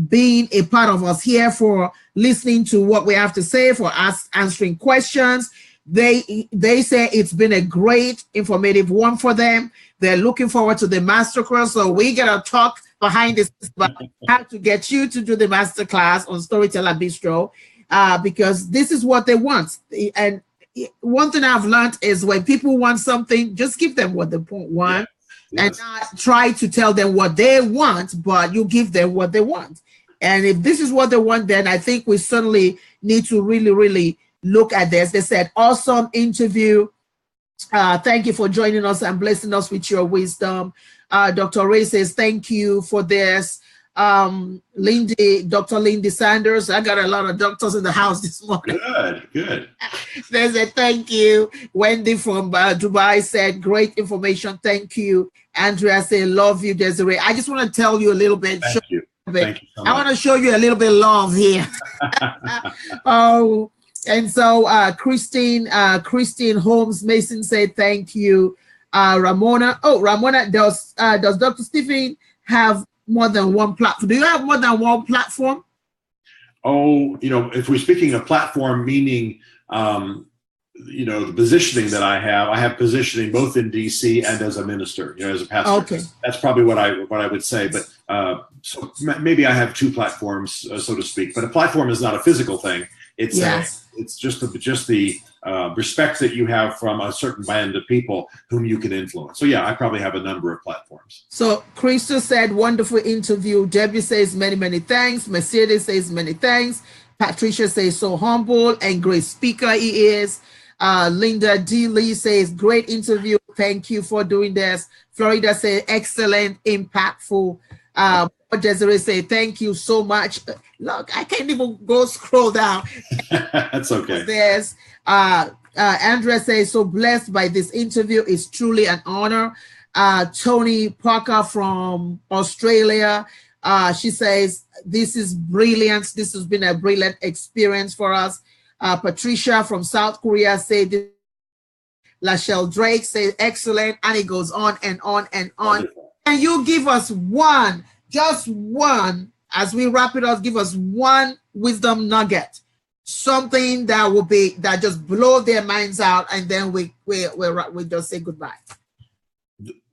being a part of us here, for listening to what we have to say, for us answering questions. They say it's been a great informative one for them. They're looking forward to the masterclass. So we're going to talk behind this about how to get you to do the masterclass on Storyteller Bistro, because this is what they want. And one thing I've learned is when people want something, just give them what they want. Yes. And not try to tell them what they want, but you give them what they want. And if this is what they want, then I think we certainly need to really, really look at this. They said, awesome interview. Thank you for joining us and blessing us with your wisdom. Dr. Ray says, thank you for this. Dr. Lindy Sanders. I got a lot of doctors in the house this morning. Good. They said, thank you. Wendy from Dubai said, great information. Thank you. Andrea said, love you, Desiree. I just want to tell you a little bit. Thank you so much. I want to show you a little bit of love here. And so Christine Holmes Mason said, thank you. Ramona, does Dr. Stephen have more than one platform? Do you have more than one platform? Oh, if we're speaking of platform, meaning, the positioning that I have positioning both in DC and as a minister, as a pastor. Okay. That's probably what I would say. But so maybe I have two platforms, so to speak. But a platform is not a physical thing. It's it's just the respect that you have from a certain band of people whom you can influence. So yeah, I probably have a number of platforms. So Crystal said, wonderful interview. Debbie says many, many thanks. Mercedes says many thanks. Patricia says so humble and great speaker he is. Linda D. Lee says great interview. Thank you for doing this. Florida says excellent, impactful. Desiree say thank you so much. Look, I can't even go scroll down. That's okay. There's Andrea says so blessed by this interview. It's truly an honor. Tony Parker from Australia. She says this is brilliant. This has been a brilliant experience for us. Patricia from South Korea said this. Lachelle Drake says excellent, and it goes on and on and on. Wonderful. Can you give us one, just one, as we wrap it up, give us one wisdom nugget, something that just blow their minds out, and then we just say goodbye.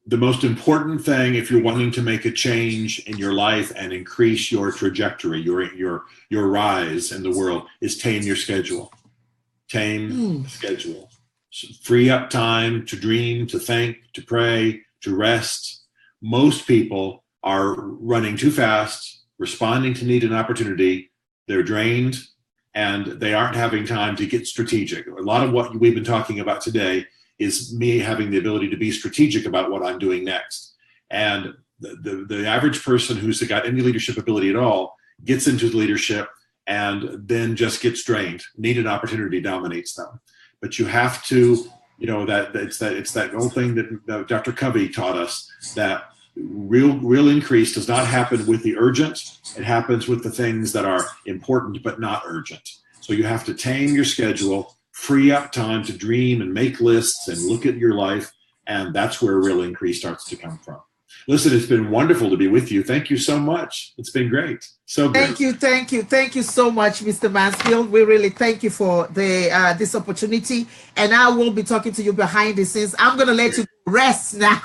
The most important thing, if you're wanting to make a change in your life and increase your trajectory, your rise in the world, is tame your schedule. Tame the schedule. Free up time to dream, to think, to pray, to rest. Most people are running too fast, responding to need and opportunity. They're drained, and they aren't having time to get strategic. A lot of what we've been talking about today is me having the ability to be strategic about what I'm doing next. And the average person who's got any leadership ability at all gets into leadership and then just gets drained. Need and opportunity dominates them. But you have to, it's that old thing that Dr. Covey taught us, that real increase does not happen with the urgent. It happens with the things that are important but not urgent. So you have to tame your schedule, free up time to dream and make lists and look at your life, and that's where real increase starts to come from. Listen, it's been wonderful to be with you. Thank you so much. It's been great. So great. Thank you so much, Mr. Mansfield. We really thank you for this opportunity, and I will be talking to you behind the scenes. I'm going to let you rest now.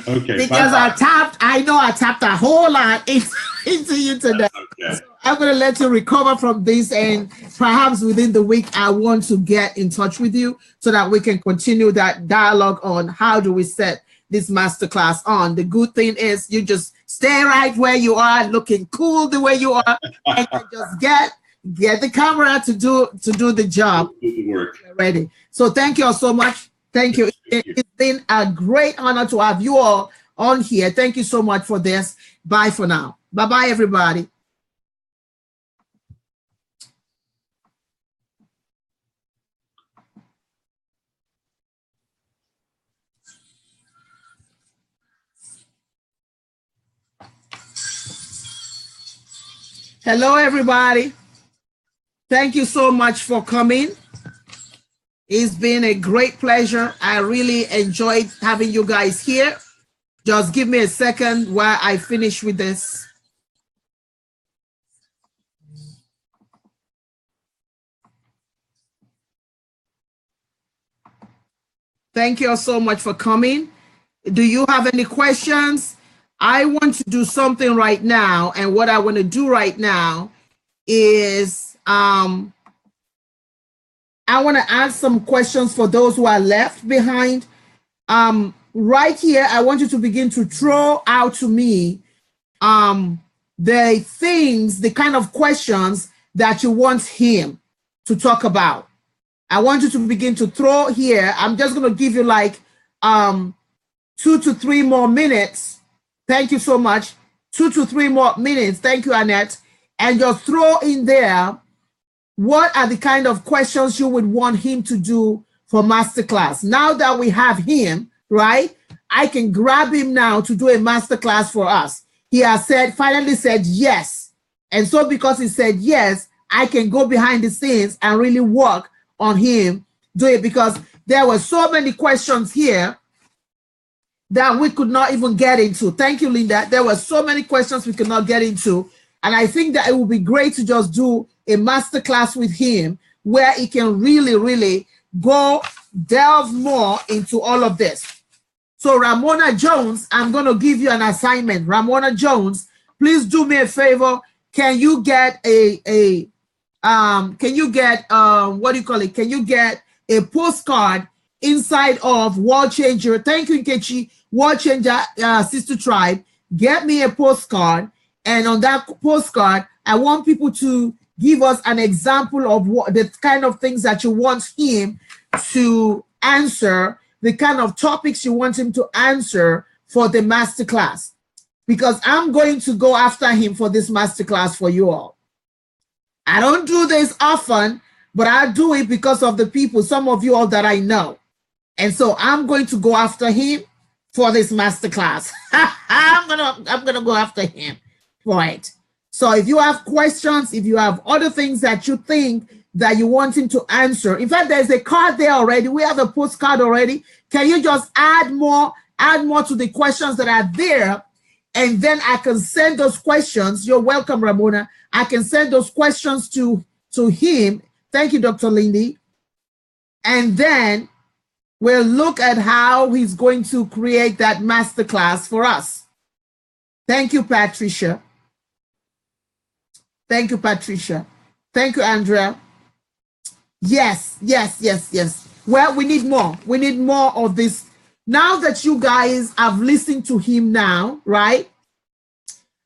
Okay. Because bye-bye. I tapped a whole lot into you today. Okay. So I'm going to let you recover from this, and perhaps within the week, I want to get in touch with you so that we can continue that dialogue on how do we set this masterclass on. The good thing is you just stay right where you are, looking cool the way you are, and just get the camera to do the job. Do the work. Ready. So thank you all so much. Thank you. It's been a great honor to have you all on here. Thank you so much for this. Bye for now. Bye-bye, everybody. Hello, everybody. Thank you so much for coming. It's been a great pleasure. I really enjoyed having you guys here. Just give me a second while I finish with this. Thank you all so much for coming. Do you have any questions? I want to do something right now, and what I want to do right now is I want to ask some questions for those who are left behind. Right here, I want you to begin to throw out to me the things, the kind of questions that you want him to talk about. I want you to begin to throw here. I'm just going to give you like 2 to 3 more minutes. Thank you so much. 2 to 3 more minutes. Thank you, Annette. And just throw in there, what are the kind of questions you would want him to do for masterclass? Now that we have him, right, I can grab him now to do a masterclass for us. He has finally said yes. And so because he said yes, I can go behind the scenes and really work on him, do it, because there were so many questions here that we could not even get into. Thank you, Linda. There were so many questions we could not get into. And I think that it would be great to just do a masterclass with him where he can really, really delve more into all of this. So Ramona Jones, I'm going to give you an assignment. Ramona Jones, please do me a favor. Can you get what do you call it? Can you get a postcard inside of World Changer? Thank you, Nkechi. World Changer Sister Tribe. Get me a postcard. And on that postcard, I want people to give us an example of what the kind of things that you want him to answer, the kind of topics you want him to answer for the masterclass. Because I'm going to go after him for this masterclass for you all. I don't do this often, but I do it because of the people, some of you all that I know. And so I'm going to go after him for this masterclass. I'm gonna go after him for it. So if you have questions, if you have other things that you think that you want him to answer, in fact, there's a card there already. We have a postcard already. Can you just add more to the questions that are there? And then I can send those questions. You're welcome, Ramona. I can send those questions to him. Thank you, Dr. Lindy. And then we'll look at how he's going to create that masterclass for us. Thank you, Patricia. Thank you, Patricia. Thank you, Andrea. Yes. Well, we need more. We need more of this. Now that you guys have listened to him now, right?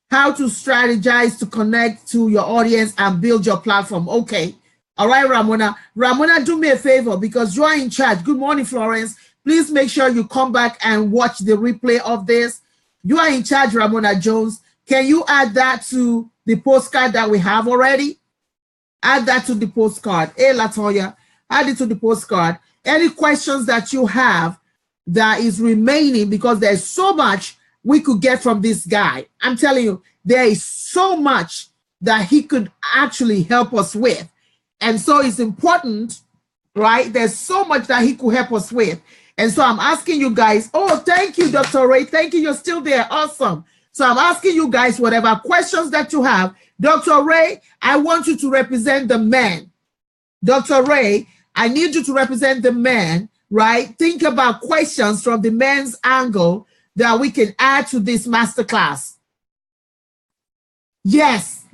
How to strategize to connect to your audience and build your platform. Okay. All right, Ramona. Ramona, do me a favor because you are in charge. Good morning, Florence. Please make sure you come back and watch the replay of this. You are in charge, Ramona Jones. Can you add that to the postcard that we have already? Add that to the postcard. Hey, Latoya, add it to the postcard. Any questions that you have that is remaining, because there's so much we could get from this guy. I'm telling you, there is so much that he could actually help us with. And so it's important, right? There's so much that he could help us with. And so I'm asking you guys, oh, thank you, Dr. Ray. Thank you. You're still there. Awesome. So I'm asking you guys, whatever questions that you have, Dr. Ray, I want you to represent the men. Dr. Ray, I need you to represent the men, right? Think about questions from the men's angle that we can add to this masterclass. Yes,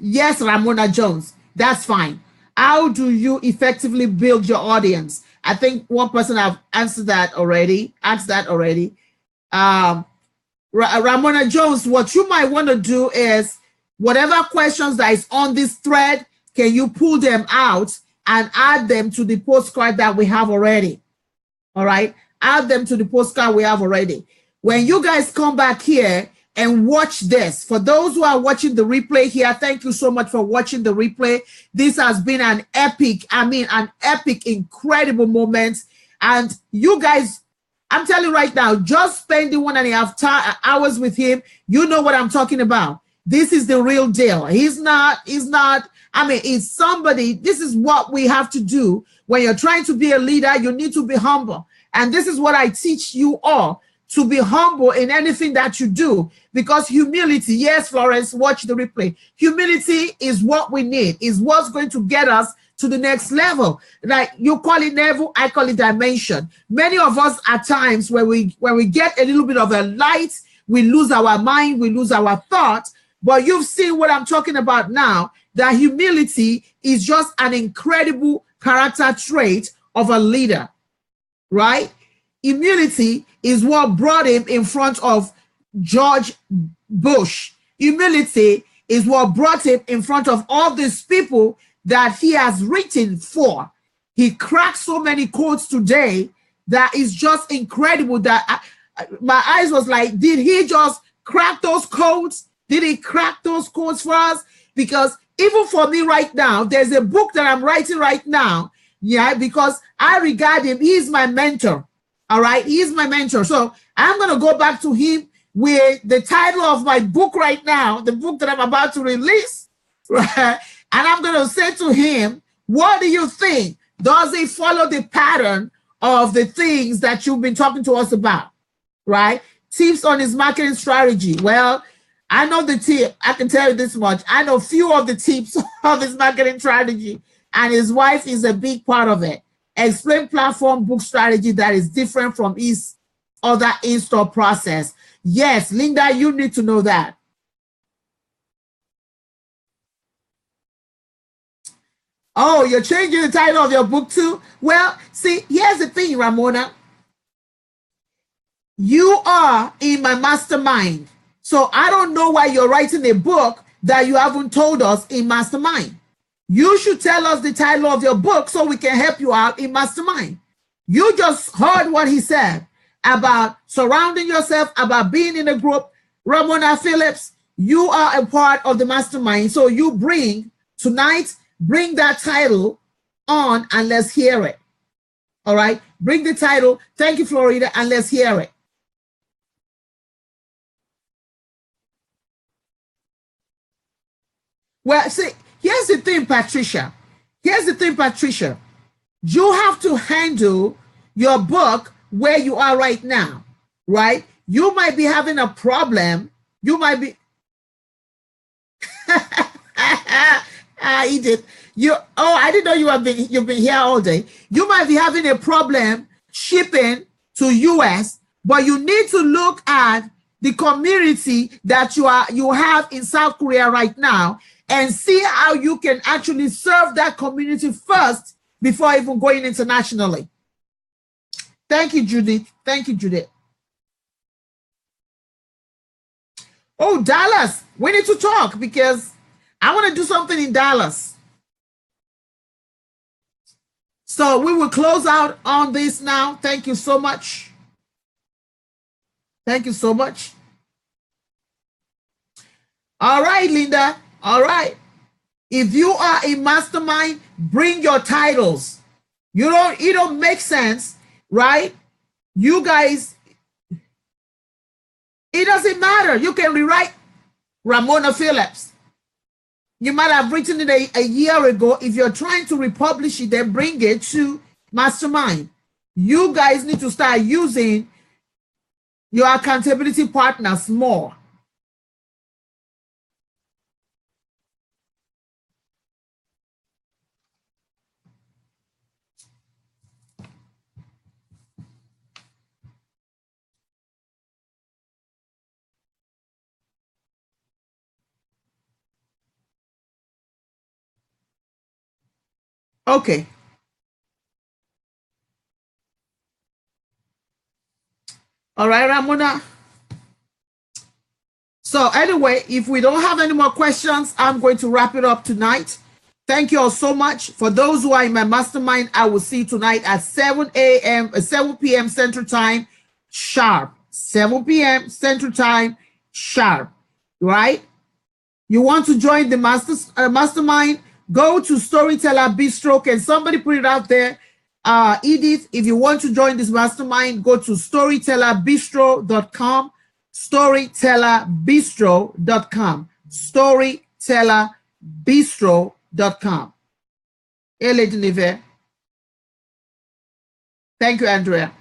Ramona Jones, that's fine. How do you effectively build your audience? I think one person have answered that already. Ramona Jones, what you might want to do is whatever questions that is on this thread, can you pull them out and add them to the postcard that we have already? All right, add them to the postcard we have already. When you guys come back here and watch this, for those who are watching the replay here, thank you so much for watching the replay. This has been an epic, incredible moment. And you guys, I'm telling you right now, just spending 1.5 hours with him, you know what I'm talking about. This is the real deal. He's not, it's somebody. This is what we have to do. When you're trying to be a leader, you need to be humble. And this is what I teach you all, to be humble in anything that you do. Because humility, yes, Florence, watch the replay. Humility is what we need, is what's going to get us to the next level. Like you call it level, I call it dimension. Many of us at times when we get a little bit of a light, we lose our mind, we lose our thought. But you've seen what I'm talking about now, that humility is just an incredible character trait of a leader, right? Humility is what brought him in front of George Bush. Humility is what brought him in front of all these people that he has written for. He cracked so many codes today that is just incredible that my eyes was like, did he just crack those codes? Did he crack those codes for us? Because even for me right now, there's a book that I'm writing right now, yeah, because I regard him, he's my mentor, all right? He's my mentor. So I'm going to go back to him with the title of my book right now, the book that I'm about to release, right? And I'm going to say to him, what do you think? Does it follow the pattern of the things that you've been talking to us about, right? Tips on his marketing strategy. Well, I know the tip. I can tell you this much. I know few of the tips of his marketing strategy, and his wife is a big part of it. Explain platform book strategy that is different from his other in-store process. Yes, Linda, you need to know that. Oh, you're changing the title of your book too? Well, see, here's the thing, Ramona. You are in my mastermind. So I don't know why you're writing a book that you haven't told us in mastermind. You should tell us the title of your book so we can help you out in mastermind. You just heard what he said about surrounding yourself, about being in a group. Ramona Phillips, you are a part of the mastermind. So you bring that title on and let's hear it. All right. Bring the title. Thank you, Florida, and let's hear it. Well, see, here's the thing, Patricia. You have to handle your book where you are right now, right? You might be having a problem. You might be. Edith, I didn't know you've been here all day. You might be having a problem shipping to US, but you need to look at the community that you have in South Korea right now and see how you can actually serve that community first before even going internationally. Thank you, Judith. Oh, Dallas, we need to talk because I want to do something in Dallas. So we will close out on this now. Thank you so much. All right, Linda. All right. If you are a mastermind, bring your titles. It don't make sense, right? You guys, it doesn't matter. You can rewrite Ramona Phillips. You might have written it a year ago. If you're trying to republish it, then bring it to Mastermind. You guys need to start using your accountability partners more. Okay. All right, Ramona. So anyway, if we don't have any more questions, I'm going to wrap it up tonight. Thank you all so much. For those who are in my mastermind, I will see you tonight at 7 p.m. Central Time sharp. 7 p.m. Central Time sharp. Right? You want to join the mastermind? Go to Storyteller Bistro. Can somebody put it out there? Edith, if you want to join this mastermind, go to storytellerbistro.com. Storytellerbistro.com. Storytellerbistro.com. Hey, Lady Neve. Thank you, Andrea.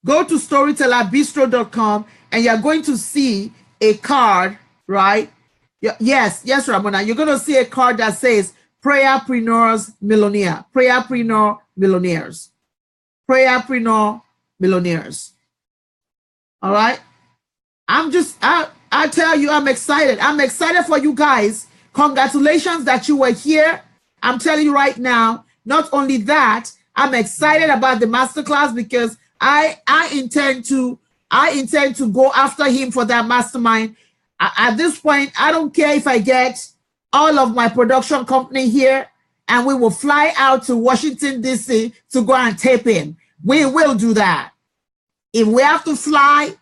Go to storytellerbistro.com and you're going to see a card, right? Yes, Ramona. You're going to see a card that says Prayerpreneurs Millionaire. Prayerpreneur Millionaires. Prayerpreneur Millionaires. All right. I tell you, I'm excited. I'm excited for you guys. Congratulations that you were here. I'm telling you right now, not only that, I'm excited about the masterclass because I intend to go after him for that mastermind. At this point, I don't care if I get all of my production company here and we will fly out to Washington, D.C. to go and tape in. We will do that. If we have to fly,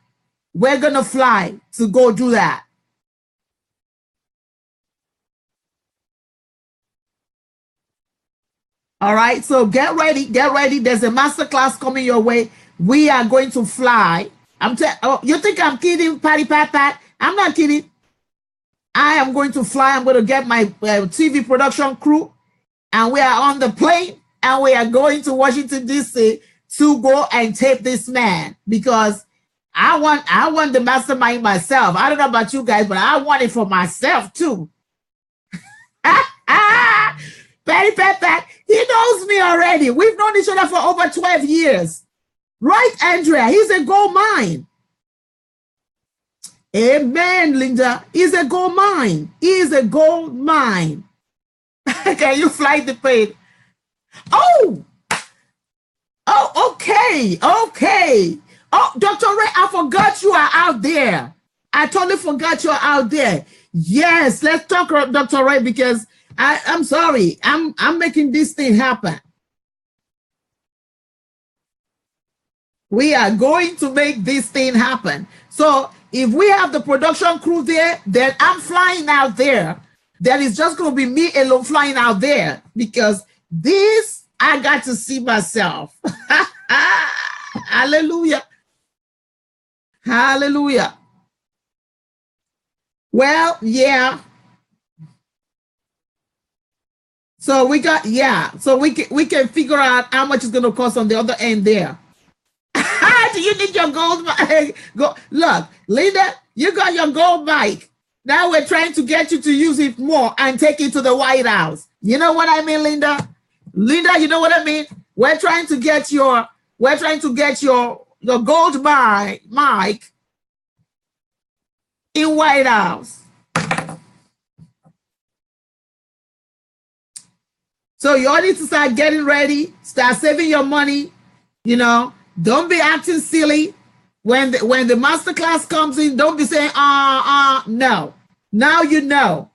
we're going to fly to go do that. All right, so get ready. There's a masterclass coming your way. We are going to fly. You think I'm kidding, Patty Pat? I'm not kidding. I am going to fly. I'm going to get my TV production crew, and we are on the plane, and we are going to Washington, D.C. to go and tape this man because I want the mastermind myself. I don't know about you guys, but I want it for myself too. Patty Pat, he knows me already. We've known each other for over 12 years. Right, Andrea? He's a gold mine. Amen, Linda. He's a gold mine. He is a gold mine. Can you fly the plane? Oh, okay. Oh, Dr. Ray, I forgot you are out there. I totally forgot you are out there. Yes, let's talk, Dr. Ray, because I'm sorry. I'm making this thing happen. We are going to make this thing happen. So if we have the production crew there, then I'm flying out there. That is just going to be me alone flying out there, because this I got to see myself. Hallelujah. Hallelujah. Well, yeah. So we got, so we can figure out how much it's going to cost on the other end there. Do you need your gold mic? Look, Linda, you got your gold mic. Now we're trying to get you to use it more and take it to the White House. You know what I mean, Linda? Linda, you know what I mean? We're trying to get your gold mic in White House. So you all need to start getting ready, start saving your money, you know. Don't be acting silly. When the masterclass comes in, don't be saying, no. Now you know.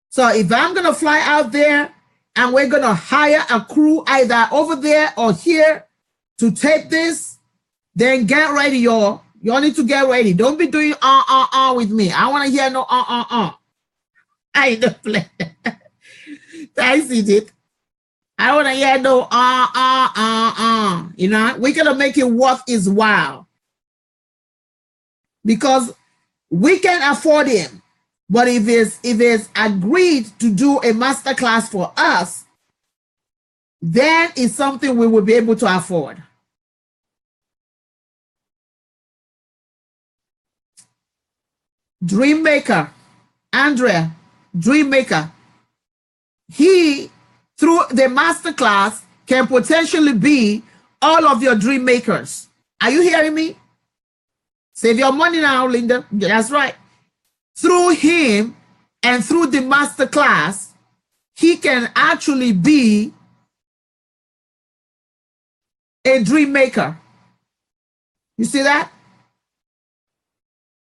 So if I'm going to fly out there and we're going to hire a crew either over there or here to tape this, then get ready, y'all. You all need to get ready. Don't be doing with me. I want to hear no I ain't the play. Thanks, Edith. I want to hear no You know, we're going to make it worth its while. Because we can afford him. But if it's agreed to do a masterclass for us, then it's something we will be able to afford. Dreammaker, Andrea, Dreammaker. He, through the masterclass, can potentially be all of your dream makers. Are you hearing me? Save your money now, Linda. That's right. Through him and through the masterclass, he can actually be a dream maker. You see that?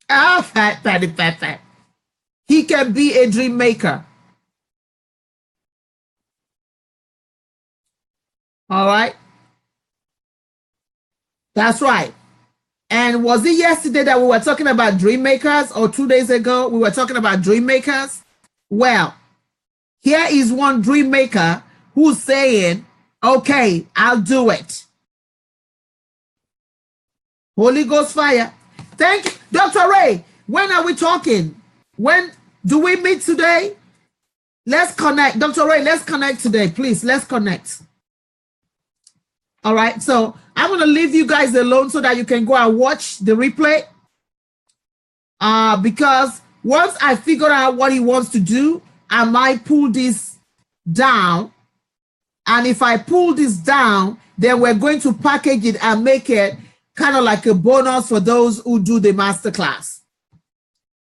Fat. He can be a dream maker. All right. That's right. And was it yesterday that we were talking about dream makers, or 2 days ago we were talking about dream makers? Well, here is one dream maker who's saying, okay, I'll do it. Holy Ghost fire. Thank you. Dr. Ray, when are we talking? When do we meet today? Let's connect. Dr. Ray, let's connect today, please. Let's connect. All right, so I'm going to leave you guys alone so that you can go and watch the replay. Because once I figure out what he wants to do, I might pull this down. And if I pull this down, then we're going to package it and make it kind of like a bonus for those who do the masterclass.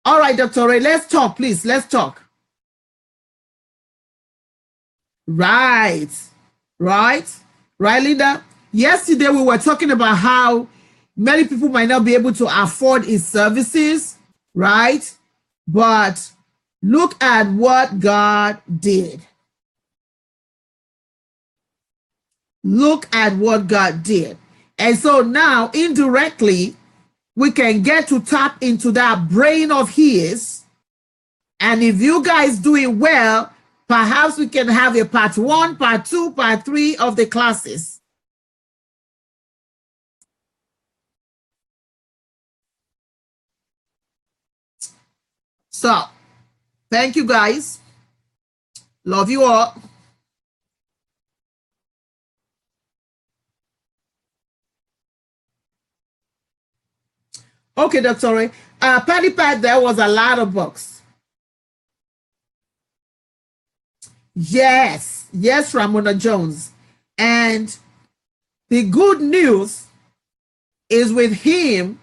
All right, Dr. Ray, let's talk, please. Let's talk. Right, Linda? Yesterday, we were talking about how many people might not be able to afford his services, right? But look at what God did. Look at what God did. And so now, indirectly, we can get to tap into that brain of his. And if you guys do it well, perhaps we can have a part 1, part 2, part 3 of the classes. So, thank you guys. Love you all. Okay, Dr. Ray. Patty Pat, there was a lot of books. Yes, yes, Ramona Jones. And the good news is with him,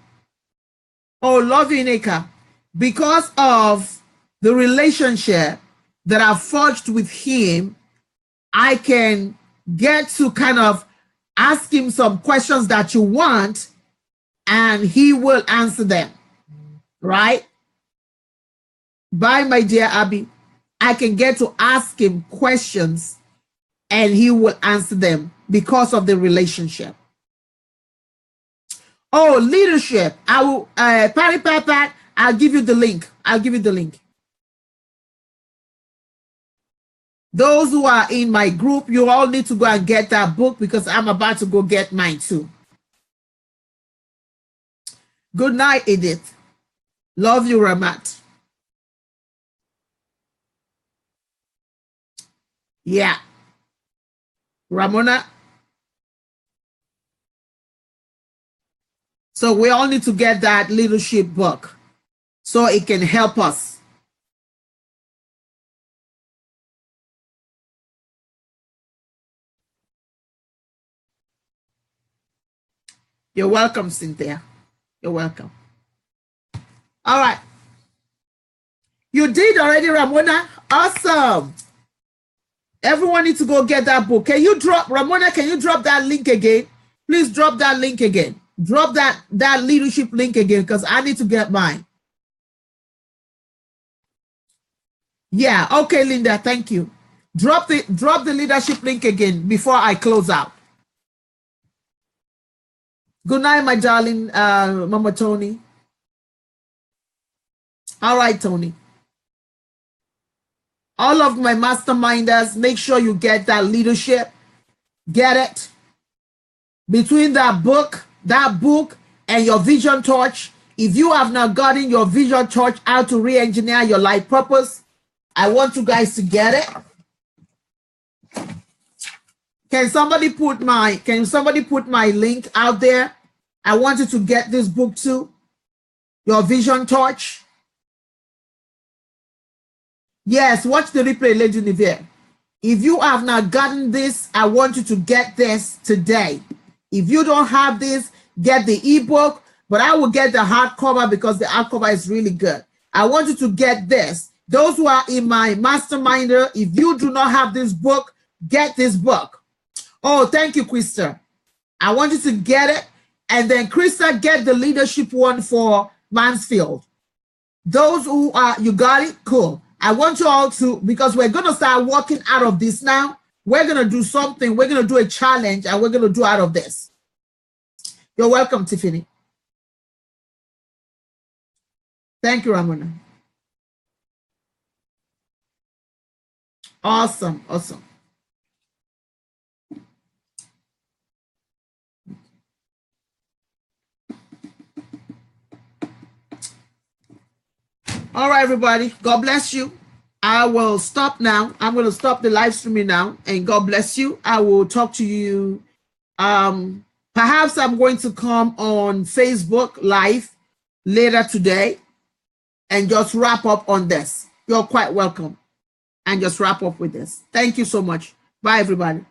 Lovineka, because of the relationship that I forged with him, I can get to kind of ask him some questions that you want, and he will answer them, right? Bye, my dear Abby. I can get to ask him questions and he will answer them because of the relationship. Oh, leadership. I will, Patty Pat, I'll give you the link. I'll give you the link. Those who are in my group, you all need to go and get that book because I'm about to go get mine too. Good night, Edith. Love you, Ramat. Yeah. Ramona. So we all need to get that leadership book so it can help us. You're welcome, Cynthia. You're welcome. All right. You did already, Ramona. Awesome. Everyone needs to go get that book. Can you drop, Ramona, can you drop that link again? Please drop that link again. Drop that leadership link again because I need to get mine. Yeah, okay, Linda, thank you. Drop the leadership link again before I close out. Good night, my darling Mama Tony. All right, Tony. All of my masterminders, make sure you get that leadership. Get it. Between that book and your vision torch, if you have not gotten your vision torch out to re-engineer your life purpose, I want you guys to get it. Can somebody put my link out there? I want you to get this book too. Your vision torch. Yes, watch the replay, Lady Nivier. If you have not gotten this, I want you to get this today. If you don't have this, get the ebook, but I will get the hardcover because the hardcover is really good. I want you to get this. Those who are in my masterminder, if you do not have this book, get this book. Oh, thank you, Krista. I want you to get it. And then Krista, get the leadership one for Mansfield. Those who are, you got it? Cool. I want you all to, because we're going to start working out of this now. We're going to do something. We're going to do a challenge and we're going to do out of this. You're welcome, Tiffany. Thank you, Ramona. Awesome. Awesome. All right, everybody. God bless you. I will stop now. I'm going to stop the live streaming now. And God bless you. I will talk to you. Perhaps I'm going to come on Facebook Live later today and just wrap up on this. You're quite welcome. And just wrap up with this. Thank you so much. Bye, everybody.